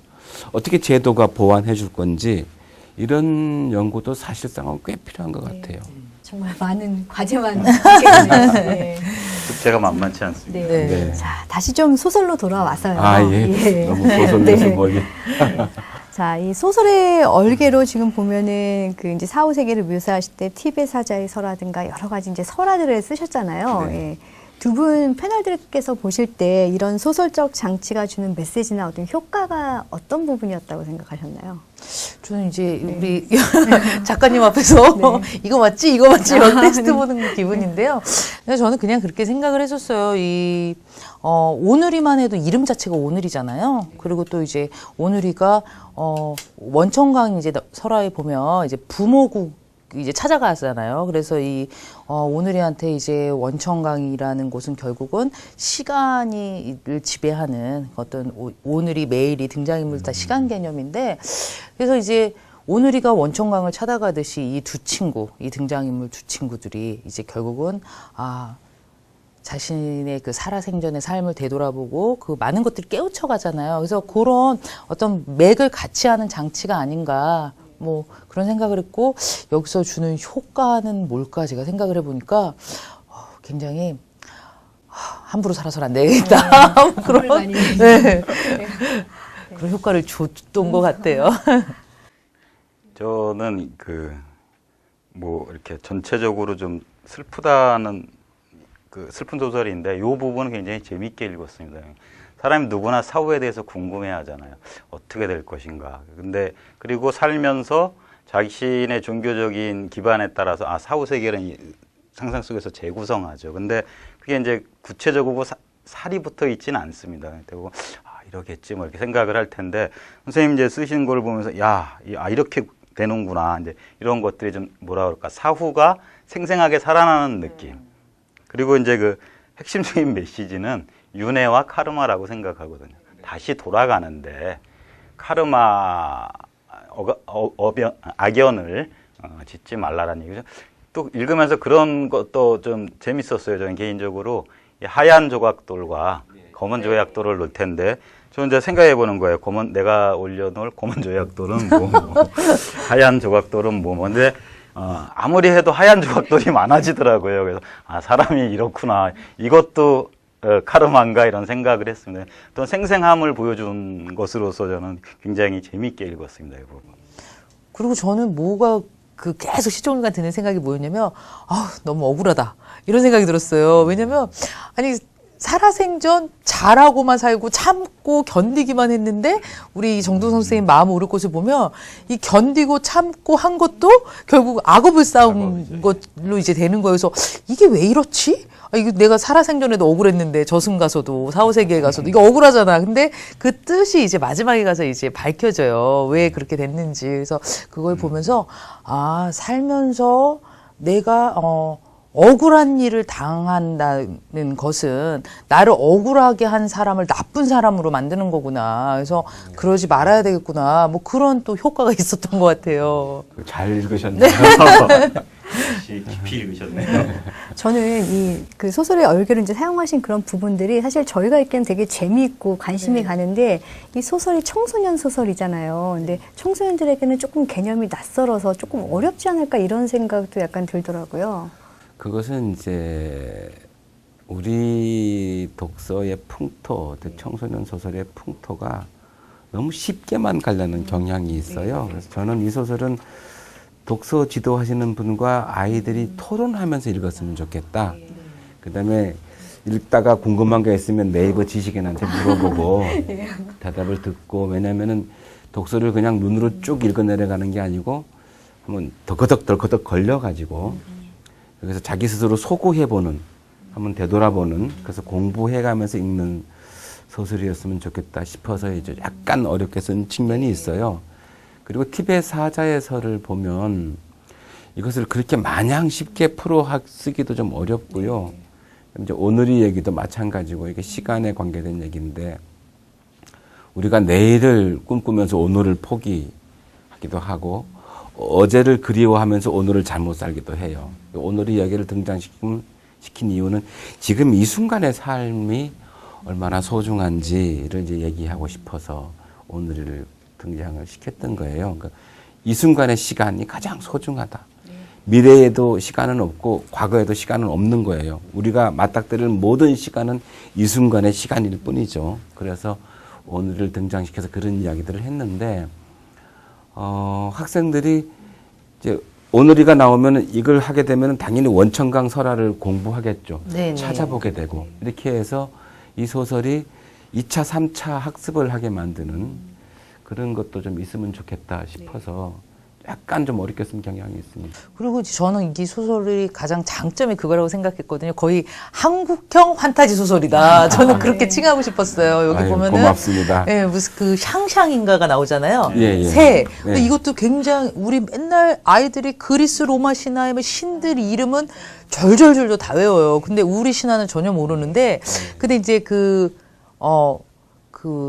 어떻게 제도가 보완해 줄 건지, 이런 연구도 사실상은 꽤 필요한 것 같아요. 정말 많은 과제만 있겠네요. 숙제가 만만치 않습니다. 네. 네. 자, 다시 좀 소설로 돌아와서요. 예. 너무 소설에서 멀리. 자, 이 소설의 얼개로 지금 보면은 그 이제 4, 5세기를 묘사하실 때 티베 사자의 서라든가 여러 가지 이제 설화들을 쓰셨잖아요. 네. 예. 두 분 패널들께서 보실 때 이런 소설적 장치가 주는 메시지나 어떤 효과가 어떤 부분이었다고 생각하셨나요? 저는 이제 우리 작가님 앞에서 이거 맞지? 이거 맞지? 이런 테스트 보는 기분인데요. 근데 저는 그냥 그렇게 생각을 했었어요. 오누리만 해도 이름 자체가 오누리잖아요. 그리고 또 이제 오누리가, 원천강 이제 설화에 보면 이제 부모국 이제 찾아가잖아요. 그래서 오누리한테 이제 원천강이라는 곳은 결국은 시간을 지배하는 어떤 오누리 매일이 등장인물 다 시간 개념인데, 그래서 이제 오누리가 원천강을 찾아가듯이 이 등장인물 두 친구들이 이제 결국은 자신의 그 살아생전의 삶을 되돌아보고 그 많은 것들을 깨우쳐 가잖아요. 그래서 그런 어떤 맥을 같이 하는 장치가 아닌가, 뭐 그런 생각을 했고, 여기서 주는 효과는 뭘까 제가 생각을 해보니까 굉장히 함부로 살아서는 안 되겠다. 그런 그런 효과를 줬던 것 같아요. 저는 뭐 이렇게 전체적으로 좀 슬프다는 그 슬픈 소설인데 이 부분은 굉장히 재밌게 읽었습니다. 사람이 누구나 사후에 대해서 궁금해하잖아요. 어떻게 될 것인가. 근데 그리고 살면서 자신의 종교적인 기반에 따라서 사후 세계는 이 상상 속에서 재구성하죠. 근데 그게 이제 구체적이고 살이 붙어 있지는 않습니다. 그리고 이러겠지 뭐 이렇게 생각을 할 텐데 선생님 이제 쓰신 걸 보면서 이렇게 되는구나. 이제 이런 것들이 좀 뭐라 그럴까 사후가 생생하게 살아나는 느낌. 그리고 이제 그 핵심적인 메시지는 윤회와 카르마라고 생각하거든요. 다시 돌아가는데 카르마 악연을 짓지 말라라는 얘기죠. 또 읽으면서 그런 것도 좀 재밌었어요. 저는 개인적으로 이 하얀 조각돌과 검은 조약돌을 놓을 텐데 저는 이제 생각해 보는 거예요. 내가 올려놓을 검은 조약돌은 뭐, 하얀 조각돌은 뭐, 근데 아무리 해도 하얀 조각돌이 많아지더라고요. 그래서 사람이 이렇구나. 이것도 카르마인가 이런 생각을 했습니다. 또 생생함을 보여준 것으로서 저는 굉장히 재미있게 읽었습니다. 이 부분. 그리고 저는 뭐가 계속 시청자가 드는 생각이 뭐였냐면, 너무 억울하다. 이런 생각이 들었어요. 왜냐면, 아니, 살아생전 잘하고만 살고 참고 견디기만 했는데 우리 정도선 선생님 마음 오를 곳을 보면 이 견디고 참고 한 것도 결국 악업을 쌓은 걸로 이제 되는 거예요. 그래서 이게 왜 이렇지? 이거 내가 살아생전에도 억울했는데 저승 가서도 사후세계에 가서도 이거 억울하잖아. 근데 그 뜻이 이제 마지막에 가서 이제 밝혀져요. 왜 그렇게 됐는지. 그래서 그걸 보면서 살면서 내가 억울한 일을 당한다는 것은 나를 억울하게 한 사람을 나쁜 사람으로 만드는 거구나. 그래서 그러지 말아야 되겠구나. 뭐 그런 또 효과가 있었던 것 같아요. 잘 읽으셨네요. 깊이 읽으셨네요. 저는 그 소설의 얼개로 이제 사용하신 그런 부분들이 사실 저희가 읽기엔 되게 재미있고 관심이 가는데 이 소설이 청소년 소설이잖아요. 근데 청소년들에게는 조금 개념이 낯설어서 조금 어렵지 않을까 이런 생각도 약간 들더라고요. 그것은 이제 우리 독서의 풍토, 청소년 소설의 풍토가 너무 쉽게만 가려는 경향이 있어요. 그래서 저는 이 소설은 독서 지도하시는 분과 아이들이 토론하면서 읽었으면 좋겠다. 그다음에 읽다가 궁금한 게 있으면 네이버 지식인한테 물어보고 대답을 듣고, 왜냐면은 독서를 그냥 눈으로 쭉 읽어 내려가는 게 아니고 한번 덜커덕 걸려가지고 그래서 자기 스스로 소구해보는, 한번 되돌아보는, 그래서 공부해가면서 읽는 소설이었으면 좋겠다 싶어서 이제 약간 어렵게 쓴 측면이 있어요. 그리고 티벳 사자의서를 보면 이것을 그렇게 마냥 쉽게 풀어 쓰기도 좀 어렵고요. 이제 오늘의 얘기도 마찬가지고 이게 시간에 관계된 얘기인데 우리가 내일을 꿈꾸면서 오늘을 포기하기도 하고 어제를 그리워하면서 오늘을 잘못 살기도 해요. 오늘의 이야기를 등장시킨 이유는 지금 이 순간의 삶이 얼마나 소중한지를 이제 얘기하고 싶어서 오늘을 등장을 시켰던 거예요. 그러니까 이 순간의 시간이 가장 소중하다. 미래에도 시간은 없고 과거에도 시간은 없는 거예요. 우리가 맞닥뜨릴 모든 시간은 이 순간의 시간일 뿐이죠. 그래서 오늘을 등장시켜서 그런 이야기들을 했는데 학생들이 이제 오늘이가 나오면 이걸 하게 되면 당연히 원천강 설화를 공부하겠죠. 네네. 찾아보게 되고 이렇게 해서 이 소설이 2차, 3차 학습을 하게 만드는 그런 것도 좀 있으면 좋겠다 싶어서 약간 좀 어렵게 쓴 경향이 있습니다. 그리고 저는 이 소설이 가장 장점이 그거라고 생각했거든요. 거의 한국형 판타지 소설이다. 저는 그렇게 칭하고 싶었어요. 여기 보면은 고맙습니다. 무슨 그 샹샹인가가 나오잖아요. 예. 새. 네. 이것도 굉장히 우리 맨날 아이들이 그리스 로마 신화의 신들 이름은 절절절절 다 외워요. 근데 우리 신화는 전혀 모르는데 근데 이제 그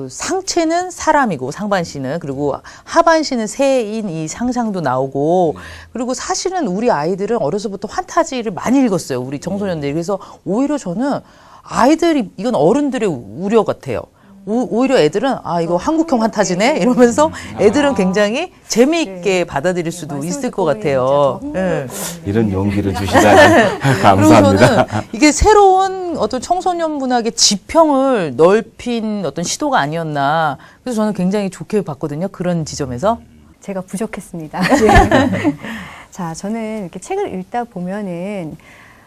상체는 사람이고 상반신은, 그리고 하반신은 새인 이 상상도 나오고, 그리고 사실은 우리 아이들은 어려서부터 판타지를 많이 읽었어요. 우리 청소년들이. 그래서 오히려 저는 아이들이, 이건 어른들의 우려 같아요. 오히려 애들은 이거 한국형 판타지네 이러면서 애들은 굉장히 재미있게 받아들일 수도 있을 것 같아요. 네. 이런 용기를 주시다니 감사합니다. 그리고 저는 이게 새로운 어떤 청소년 문학의 지평을 넓힌 어떤 시도가 아니었나. 그래서 저는 굉장히 좋게 봤거든요. 그런 지점에서. 제가 부족했습니다. 네. 자, 저는 이렇게 책을 읽다 보면은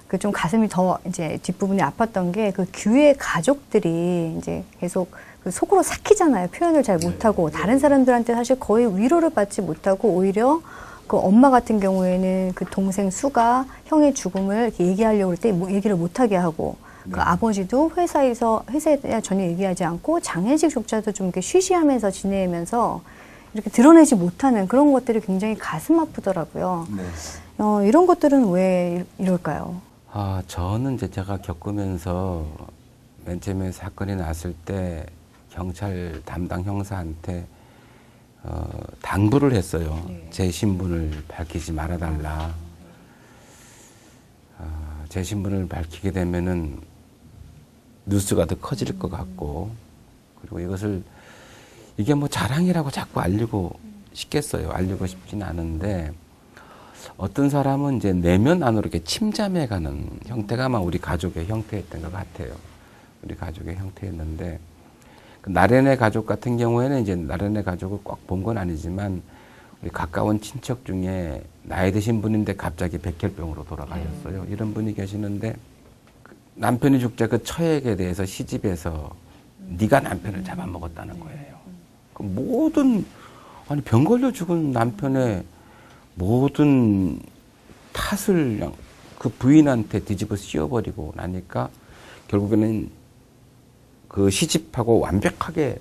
그 좀 가슴이 더 이제 뒷부분이 아팠던 게 그 교회 가족들이 이제 계속 그 속으로 삭히잖아요. 표현을 잘 못하고 다른 사람들한테 사실 거의 위로를 받지 못하고 오히려 그 엄마 같은 경우에는 그 동생 수가 형의 죽음을 이렇게 얘기하려고 할 때 뭐 얘기를 못하게 하고 그 아버지도 회사에 전혀 얘기하지 않고 장례식조차도 좀 이렇게 쉬쉬하면서 지내면서 이렇게 드러내지 못하는 그런 것들이 굉장히 가슴 아프더라고요. 이런 것들은 왜 이럴까요? 저는 이제 제가 겪으면서 맨 처음에 사건이 났을 때 경찰 담당 형사한테 당부를 했어요. 제 신분을 밝히지 말아달라. 제 신분을 밝히게 되면은 뉴스가 더 커질 것 같고, 그리고 이게 뭐 자랑이라고 자꾸 알리고 싶겠어요. 알리고 싶진 않은데, 어떤 사람은 이제 내면 안으로 이렇게 침잠해가는 형태가 아마 우리 가족의 형태였던 것 같아요. 우리 가족의 형태였는데, 그 나련의 가족 같은 경우에는 이제 나련의 가족을 꼭 본 건 아니지만, 우리 가까운 친척 중에 나이 드신 분인데 갑자기 백혈병으로 돌아가셨어요. 이런 분이 계시는데, 남편이 죽자 그 처액에 대해서 시집에서 네가 남편을 잡아먹었다는 거예요. 그 아니 병 걸려 죽은 남편의 모든 탓을 그냥 그 부인한테 뒤집어 씌워버리고 나니까 결국에는 그 시집하고 완벽하게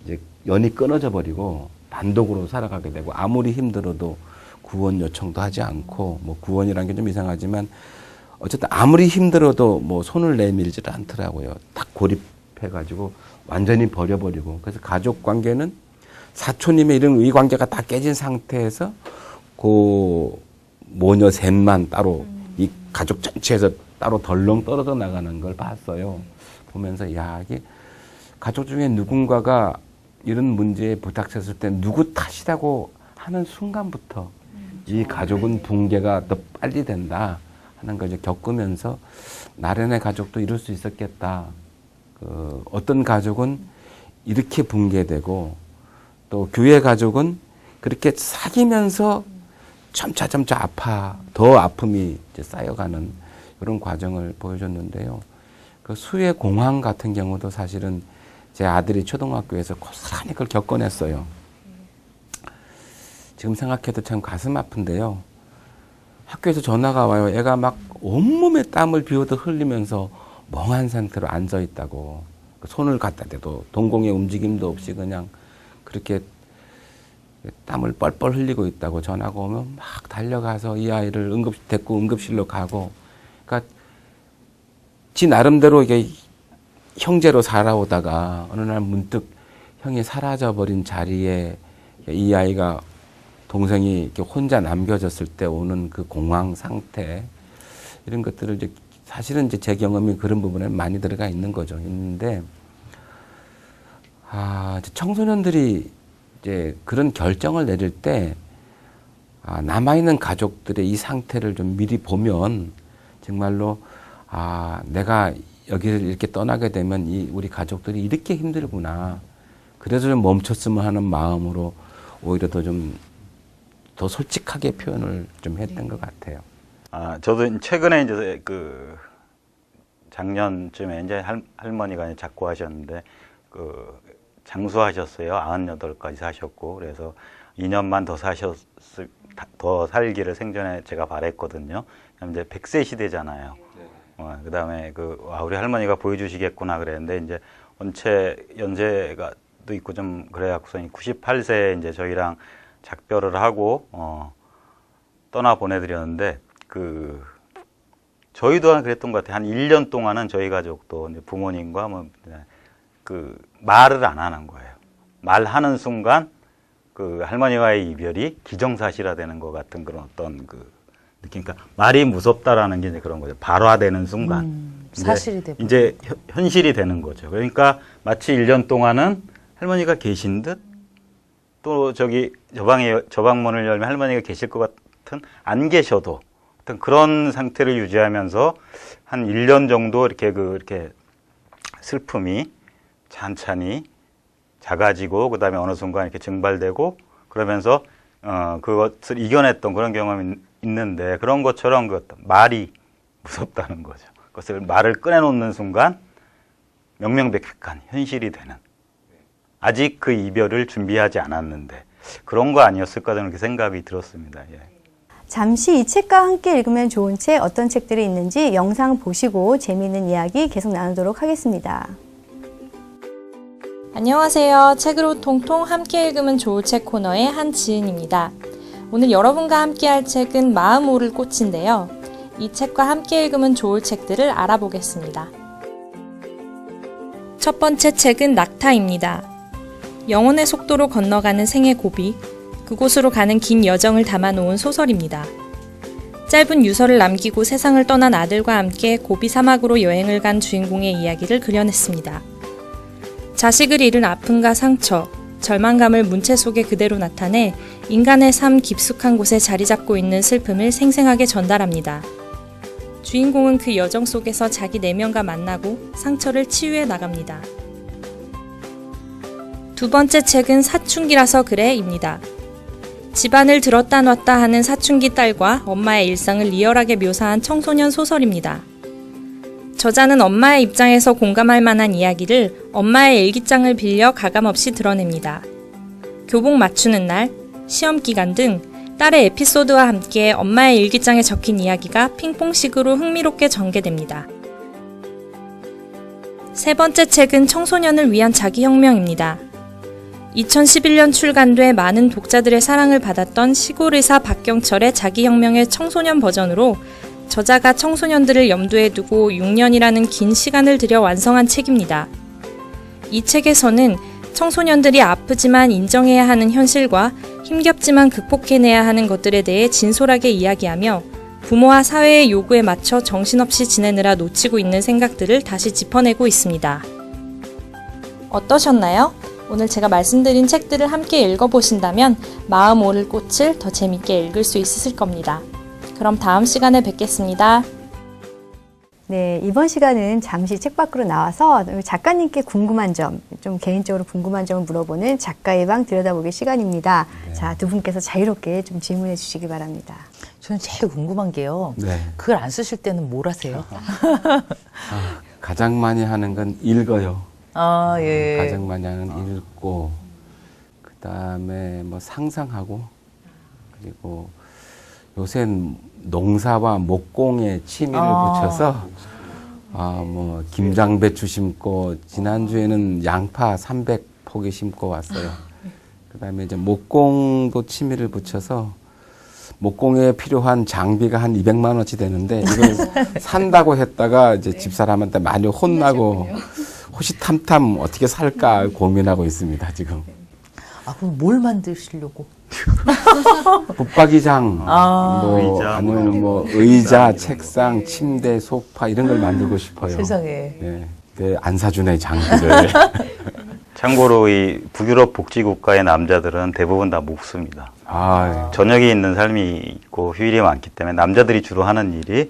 이제 연이 끊어져 버리고 단독으로 살아가게 되고, 아무리 힘들어도 구원 요청도 하지 않고, 뭐 구원이라는 게 좀 이상하지만 어쨌든 아무리 힘들어도 뭐 손을 내밀지를 않더라고요. 딱 고립해가지고 완전히 버려버리고, 그래서 가족 관계는 사촌님의 이런 이 관계가 다 깨진 상태에서 그 모녀 셋만 따로 이 가족 전체에서 따로 덜렁 떨어져 나가는 걸 봤어요. 보면서 이게 가족 중에 누군가가 이런 문제에 부닥쳤을 때 누구 탓이라고 하는 순간부터 이 가족은 붕괴가 더 빨리 된다 하는 걸 이제 겪으면서 나련의 가족도 이럴 수 있었겠다. 어떤 가족은 이렇게 붕괴되고 또 교회 가족은 그렇게 사귀면서 점차 더 아픔이 이제 쌓여가는 그런 과정을 보여줬는데요. 그 수의 공황 같은 경우도 사실은 제 아들이 초등학교에서 고스란히 그걸 겪어냈어요. 지금 생각해도 참 가슴 아픈데요. 학교에서 전화가 와요. 애가 막 온몸에 땀을 비오듯 흘리면서 멍한 상태로 앉아 있다고. 손을 갖다 대도 동공의 움직임도 없이 그냥 그렇게 땀을 뻘뻘 흘리고 있다고 전화가 오면 막 달려가서 이 아이를 데리고 응급실로 가고. 그러니까 지 나름대로 이게 형제로 살아오다가 어느 날 문득 형이 사라져버린 자리에 이 아이가 동생이 이렇게 혼자 남겨졌을 때 오는 그 공황 상태, 이런 것들을 이제 사실은 이제 제 경험이 그런 부분에 많이 들어가 있는 거죠. 있는데, 청소년들이 이제 그런 결정을 내릴 때, 남아있는 가족들의 이 상태를 좀 미리 보면 정말로, 내가 여기를 이렇게 떠나게 되면 우리 가족들이 이렇게 힘들구나. 그래서 좀 멈췄으면 하는 마음으로 오히려 더 솔직하게 표현을 좀 했던 것 같아요. 저도 최근에 이제 작년쯤에 이제 할머니가 이제 자꾸 하셨는데, 장수하셨어요. 98까지 사셨고, 그래서 2년만 더 살기를 생전에 제가 바랬거든요. 이제 100세 시대잖아요. 그 다음에 우리 할머니가 보여주시겠구나 그랬는데, 이제 연세가 또 있고 좀 그래갖고서 98세에 이제 저희랑 작별을 하고, 떠나 보내드렸는데, 저희도 그랬던 것 같아요. 한 1년 동안은 저희 가족도 부모님과 말을 안 하는 거예요. 말하는 순간 할머니와의 이별이 기정사실화되는 것 같은 그런 어떤 느낌. 그러니까 말이 무섭다라는 게 이제 그런 거죠. 발화되는 순간. 사실이 되고. 이제 현실이 되는 거죠. 그러니까 마치 1년 동안은 할머니가 계신 듯, 또 저 방문을 열면 할머니가 계실 것 같은, 안 계셔도 어떤 그런 상태를 유지하면서 한 1년 정도 이렇게 슬픔이 찬찬히 작아지고, 그 다음에 어느 순간 이렇게 증발되고, 그러면서 그것을 이겨냈던 그런 경험이 있는데 그런 것처럼 그 어떤 말이 무섭다는 거죠. 그것을 말을 꺼내놓는 순간 명명백백한 현실이 되는 아직 그 이별을 준비하지 않았는데 그런 거 아니었을까 저는 그렇게 생각이 들었습니다. 예. 잠시 이 책과 함께 읽으면 좋은 책 어떤 책들이 있는지 영상 보시고 재미있는 이야기 계속 나누도록 하겠습니다. 안녕하세요. 책으로 통통 함께 읽으면 좋을 책 코너의 한지은입니다. 오늘 여러분과 함께 할 책은 마음 오를 꽃인데요. 이 책과 함께 읽으면 좋을 책들을 알아보겠습니다. 첫 번째 책은 낙타입니다. 영혼의 속도로 건너가는 생의 고비, 그곳으로 가는 긴 여정을 담아놓은 소설입니다. 짧은 유서를 남기고 세상을 떠난 아들과 함께 고비 사막으로 여행을 간 주인공의 이야기를 그려냈습니다. 자식을 잃은 아픔과 상처, 절망감을 문체 속에 그대로 나타내 인간의 삶 깊숙한 곳에 자리 잡고 있는 슬픔을 생생하게 전달합니다. 주인공은 그 여정 속에서 자기 내면과 만나고 상처를 치유해 나갑니다. 두 번째 책은 사춘기라서 그래입니다. 집안을 들었다 놨다 하는 사춘기 딸과 엄마의 일상을 리얼하게 묘사한 청소년 소설입니다. 저자는 엄마의 입장에서 공감할 만한 이야기를 엄마의 일기장을 빌려 가감없이 드러냅니다. 교복 맞추는 날, 시험 기간 등 딸의 에피소드와 함께 엄마의 일기장에 적힌 이야기가 핑퐁식으로 흥미롭게 전개됩니다. 세 번째 책은 청소년을 위한 자기혁명입니다. 2011년 출간돼 많은 독자들의 사랑을 받았던 시골의사 박경철의 자기혁명의 청소년 버전으로 저자가 청소년들을 염두에 두고 6년이라는 긴 시간을 들여 완성한 책입니다. 이 책에서는 청소년들이 아프지만 인정해야 하는 현실과 힘겹지만 극복해내야 하는 것들에 대해 진솔하게 이야기하며 부모와 사회의 요구에 맞춰 정신없이 지내느라 놓치고 있는 생각들을 다시 짚어내고 있습니다. 어떠셨나요? 오늘 제가 말씀드린 책들을 함께 읽어보신다면 마음 오를 꽃을 더 재밌게 읽을 수 있으실 겁니다. 그럼 다음 시간에 뵙겠습니다. 네, 이번 시간은 잠시 책 밖으로 나와서 작가님께 궁금한 점, 좀 개인적으로 궁금한 점을 물어보는 작가의 방 들여다보기 시간입니다. 네. 자, 두 분께서 자유롭게 좀 질문해 주시기 바랍니다. 저는 제일 궁금한 게요. 네. 그걸 안 쓰실 때는 뭘 하세요? 가장 많이 하는 건 읽어요. 아, 예. 가장 많이 하는 건 읽고, 그 다음에 뭐 상상하고, 그리고 요새는 농사와 목공에 취미를 붙여서, 뭐, 김장배추 심고, 지난주에는 양파 300포기 심고 왔어요. 그 다음에 이제 목공도 취미를 붙여서, 목공에 필요한 장비가 한 200만 원어치 되는데, 이걸 산다고 했다가 이제 집사람한테 많이 혼나고, 호시탐탐 어떻게 살까 고민하고 있습니다, 지금. 아, 그럼 뭘 만드시려고? 붙박이장, 뭐, 의자, 아니면 뭐, 의자, 책상, 침대, 소파, 이런 걸 만들고 싶어요. 세상에. 네. 안 사주네, 장비를. 참고로 이 북유럽 복지국가의 남자들은 대부분 다 목수입니다. 저녁이 있는 삶이 있고 휴일이 많기 때문에 남자들이 주로 하는 일이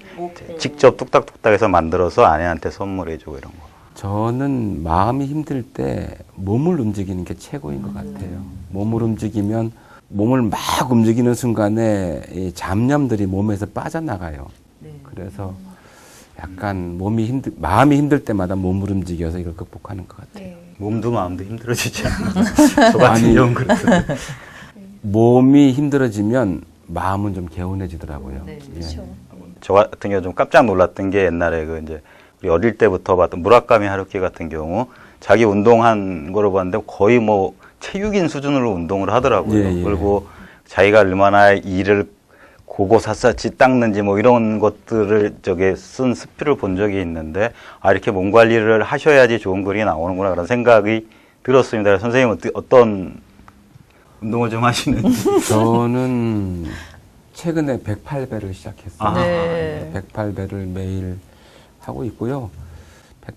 직접 뚝딱뚝딱 해서 만들어서 아내한테 선물해주고 이런 거. 저는 마음이 힘들 때 몸을 움직이는 게 최고인 것 같아요. 몸을 움직이면 몸을 막 움직이는 순간에 이 잡념들이 몸에서 빠져나가요. 그래서 약간 마음이 힘들 때마다 몸을 움직여서 이걸 극복하는 것 같아요. 몸도 마음도 힘들어지지 않나. 저 같은 경우는 그렇던데. 몸이 힘들어지면 마음은 좀 개운해지더라고요. 예. 저 같은 경우 좀 깜짝 놀랐던 게 옛날에 그 이제 우리 어릴 때부터 봤던 무라카미 하루키 같은 경우 자기 운동한 거를 봤는데 거의 뭐 체육인 수준으로 운동을 하더라고요. 예, 예. 그리고 자기가 얼마나 일을 고고샅샅이 닦는지 뭐 이런 것들을 쓴 스피를 본 적이 있는데 이렇게 몸 관리를 하셔야지 좋은 글이 나오는구나 그런 생각이 들었습니다. 선생님은 어떤 운동을 좀 하시는지. 저는 최근에 108배를 시작했어요. 네. 108배를 매일 하고 있고요.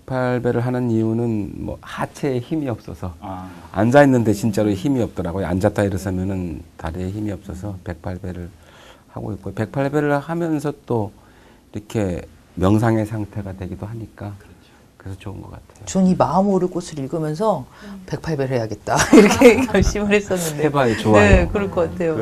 108배를 하는 이유는 뭐 하체에 힘이 없어서 앉아 있는데 진짜로 힘이 없더라고요. 앉았다 일어서면은 다리에 힘이 없어서 108배를 하고 있고 108배를 하면서 또 이렇게 명상의 상태가 되기도 하니까 그래서 좋은 것 같아요. 전 이 마음 오를 꽃을 읽으면서 108배를 해야겠다 이렇게 결심을 했었는데. 해봐야 좋아요. 네, 그럴 것 같아요.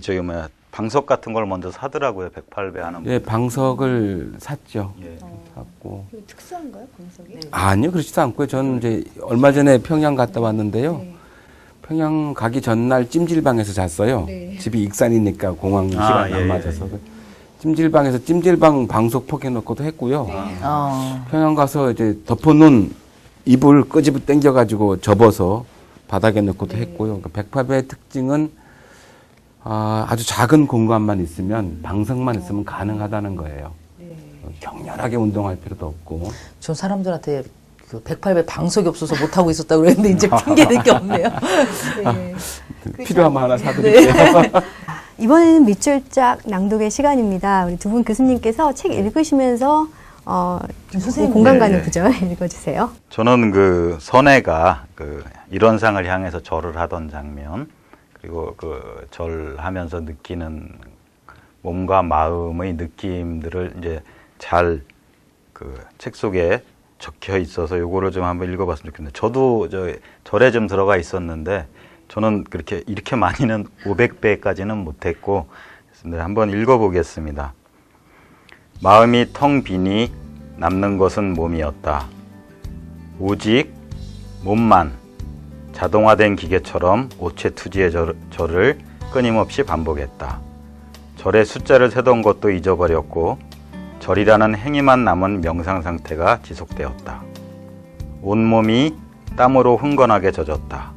저기 뭐야 방석 같은 걸 먼저 사더라고요. 108배 하는 분. 예, 방석을 샀죠. 예. 샀고. 특수한가요, 방석이? 아니요, 그렇지도 않고요. 저는 이제 얼마 전에 평양 갔다 왔는데요. 평양 가기 전날 찜질방에서 잤어요. 집이 익산이니까 공항 시간 예, 안 예, 맞아서. 찜질방에서 찜질방 방석 포개놓고도 했고요. 평양 가서 이제 덮어놓은 이불 끄집어 당겨가지고 접어서 바닥에 넣고도 했고요. 그러니까 108배의 특징은 아주 작은 공간만 있으면 방석만 있으면 가능하다는 거예요. 격렬하게 운동할 필요도 없고. 전 사람들한테 그 108배 방석이 없어서 못하고 있었다고 그랬는데 이제 핑계될 게 없네요. 필요하면 하나 사드릴게요. 이번에는 밑줄짝 낭독의 시간입니다. 우리 두 분 교수님께서 책 읽으시면서 선생님. 공감 가는 네. 구절 읽어주세요. 저는 그 선혜가 그 일원상을 향해서 절을 하던 장면, 그리고 그 절하면서 느끼는 몸과 마음의 느낌들을 이제 잘 그 책 속에 적혀 있어서 요거를 좀 한번 읽어봤으면 좋겠는데, 저도 저 절에 좀 들어가 있었는데 저는 그렇게 이렇게 많이는 500배까지는 못했고, 그래서 한번 읽어보겠습니다. 마음이 텅 비니 남는 것은 몸이었다. 오직 몸만 자동화된 기계처럼 오체투지의 절을 끊임없이 반복했다. 절의 숫자를 세던 것도 잊어버렸고 절이라는 행위만 남은 명상 상태가 지속되었다. 온몸이 땀으로 흥건하게 젖었다.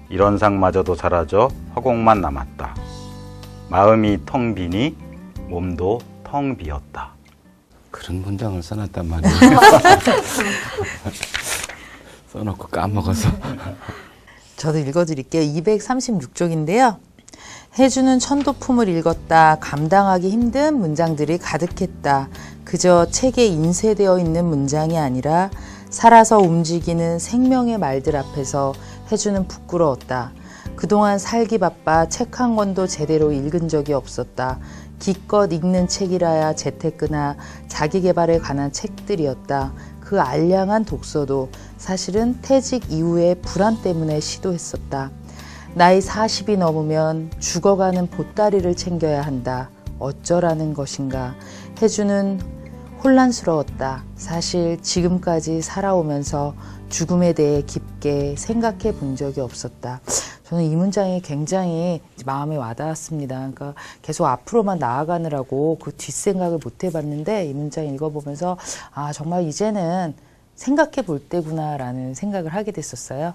일원상마저도 사라져 허공만 남았다. 마음이 텅 비니 몸도 텅 비었다. 그런 문장을 써놨단 말이에요. 써놓고 까먹어서. 저도 읽어드릴게요. 236쪽인데요. 해주는 천도품을 읽었다. 감당하기 힘든 문장들이 가득했다. 그저 책에 인쇄되어 있는 문장이 아니라 살아서 움직이는 생명의 말들 앞에서 해주는 부끄러웠다. 그동안 살기 바빠 책 한 권도 제대로 읽은 적이 없었다. 기껏 읽는 책이라야 재테크나 자기계발에 관한 책들이었다. 그 알량한 독서도 사실은 퇴직 이후의 불안 때문에 시도했었다. 나이 40이 넘으면 죽어가는 보따리를 챙겨야 한다. 어쩌라는 것인가. 해주는 혼란스러웠다. 사실 지금까지 살아오면서 죽음에 대해 깊게 생각해 본 적이 없었다. 저는 이 문장이 굉장히 마음에 와닿았습니다. 그러니까 계속 앞으로만 나아가느라고 그 뒷생각을 못 해봤는데 이 문장 읽어보면서 정말 이제는 생각해 볼 때구나라는 생각을 하게 됐었어요.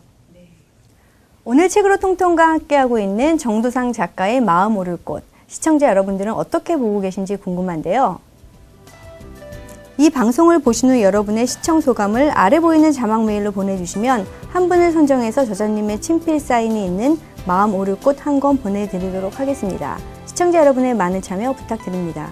오늘 책으로 통통과 함께하고 있는 정도상 작가의 마음 오를 꽃. 시청자 여러분들은 어떻게 보고 계신지 궁금한데요. 이 방송을 보신 후 여러분의 시청 소감을 아래 보이는 자막 메일로 보내주시면 한 분을 선정해서 저자님의 친필 사인이 있는 마음 오를 꽃 한 권 보내드리도록 하겠습니다. 시청자 여러분의 많은 참여 부탁드립니다.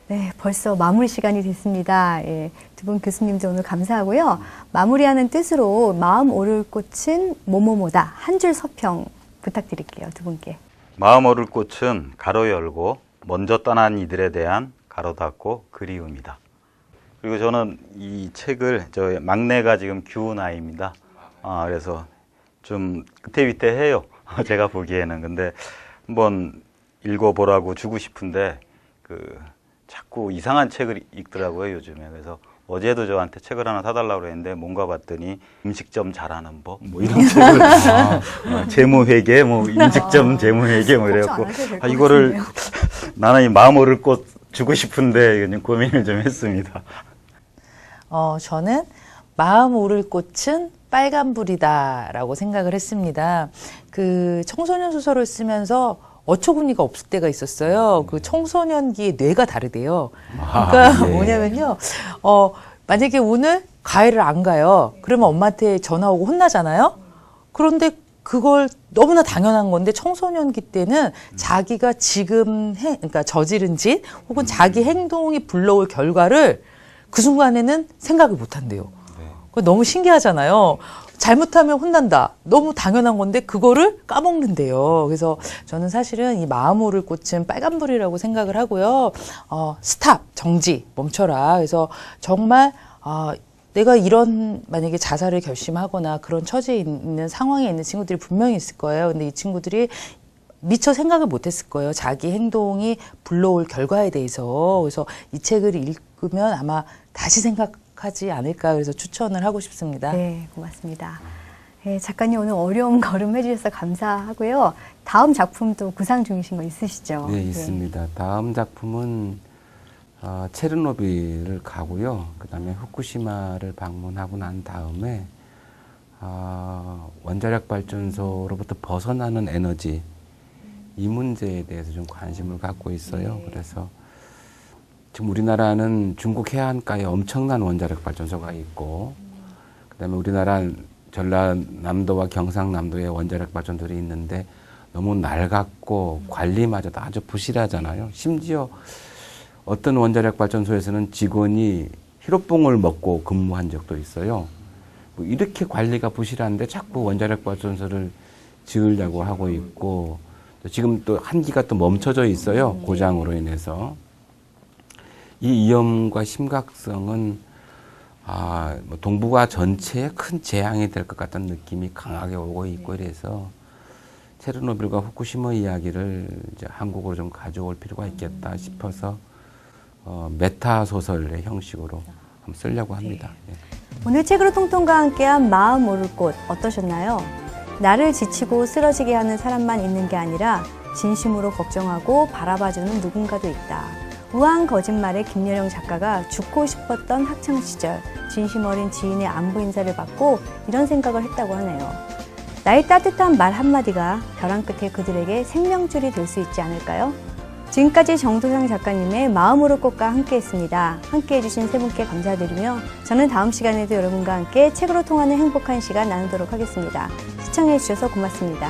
네, 벌써 마무리 시간이 됐습니다. 예, 두 분 교수님도 오늘 감사하고요. 마무리하는 뜻으로 마음 오를 꽃은 뭐뭐뭐다. 한 줄 서평 부탁드릴게요. 두 분께. 마음 오를 꽃은 가로 열고 먼저 떠난 이들에 대한 가로 닫고 그리움이다. 그리고 저는 이 책을 저 막내가 지금 규나이입니다. 그래서 좀 위태위태해요. 제가 보기에는. 근데 한번 읽어보라고 주고 싶은데 자꾸 이상한 책을 읽더라고요, 요즘에. 그래서 어제도 저한테 책을 하나 사달라고 했는데 뭔가 봤더니 음식점 잘하는 법 뭐 이런 책을 재무회계 음식점 재무회계 이래갖고 이거를 나는 이 마음 오를 꽃 주고 싶은데 고민을 좀 했습니다. 저는 마음 오를 꽃은 빨간불이다라고 생각을 했습니다. 그 청소년 소설을 쓰면서 어처구니가 없을 때가 있었어요. 그 청소년기의 뇌가 다르대요. 그러니까 뭐냐면요. 만약에 오늘 과외를 안 가요. 그러면 엄마한테 전화 오고 혼나잖아요. 그런데 그걸 너무나 당연한 건데 청소년기 때는 자기가 지금 그러니까 저지른 짓 혹은 자기 행동이 불러올 결과를 그 순간에는 생각을 못 한대요. 그거 너무 신기하잖아요. 잘못하면 혼난다. 너무 당연한 건데 그거를 까먹는데요. 그래서 저는 사실은 이 마음 오를 꽃은 빨간불이라고 생각을 하고요. 스탑, 정지, 멈춰라. 그래서 정말 내가 이런 만약에 자살을 결심하거나 그런 처지에 있는 상황에 있는 친구들이 분명히 있을 거예요. 근데 이 친구들이 미처 생각을 못했을 거예요. 자기 행동이 불러올 결과에 대해서. 그래서 이 책을 읽으면 아마 다시 생각하지 않을까, 그래서 추천을 하고 싶습니다. 네, 고맙습니다. 네, 작가님 오늘 어려운 걸음 해주셔서 감사하고요. 다음 작품도 구상 중이신 거 있으시죠? 네, 있습니다. 다음 작품은 체르노빌을 가고요. 그다음에 후쿠시마를 방문하고 난 다음에 원자력 발전소로부터 벗어나는 에너지, 이 문제에 대해서 좀 관심을 갖고 있어요. 그래서 지금 우리나라는 중국 해안가에 엄청난 원자력 발전소가 있고, 그다음에 우리나라 전라남도와 경상남도에 원자력 발전소들이 있는데 너무 낡았고 관리마저도 아주 부실하잖아요. 심지어 어떤 원자력 발전소에서는 직원이 히로뽕을 먹고 근무한 적도 있어요. 뭐 이렇게 관리가 부실한데 자꾸 원자력 발전소를 지으려고 하고 있고, 또 지금 또 한 기가 또 멈춰져 있어요. 고장으로 인해서. 이 위험과 심각성은 뭐 동북아 전체에 큰 재앙이 될 것 같다는 느낌이 강하게 오고 있고, 이래서 체르노빌과 후쿠시마 이야기를 이제 한국으로 좀 가져올 필요가 있겠다 싶어서 메타 소설의 형식으로 한번 쓰려고 합니다. 네. 오늘 책으로 통통과 함께한 마음 오를 곳 어떠셨나요? 나를 지치고 쓰러지게 하는 사람만 있는 게 아니라 진심으로 걱정하고 바라봐주는 누군가도 있다. 우아한 거짓말의 김여령 작가가 죽고 싶었던 학창시절 진심 어린 지인의 안부 인사를 받고 이런 생각을 했다고 하네요. 나의 따뜻한 말 한마디가 벼랑 끝에 그들에게 생명줄이 될 수 있지 않을까요? 지금까지 정도상 작가님의 마음 오를 곳과 함께했습니다. 함께해 주신 세 분께 감사드리며 저는 다음 시간에도 여러분과 함께 책으로 통하는 행복한 시간 나누도록 하겠습니다. 시청해 주셔서 고맙습니다.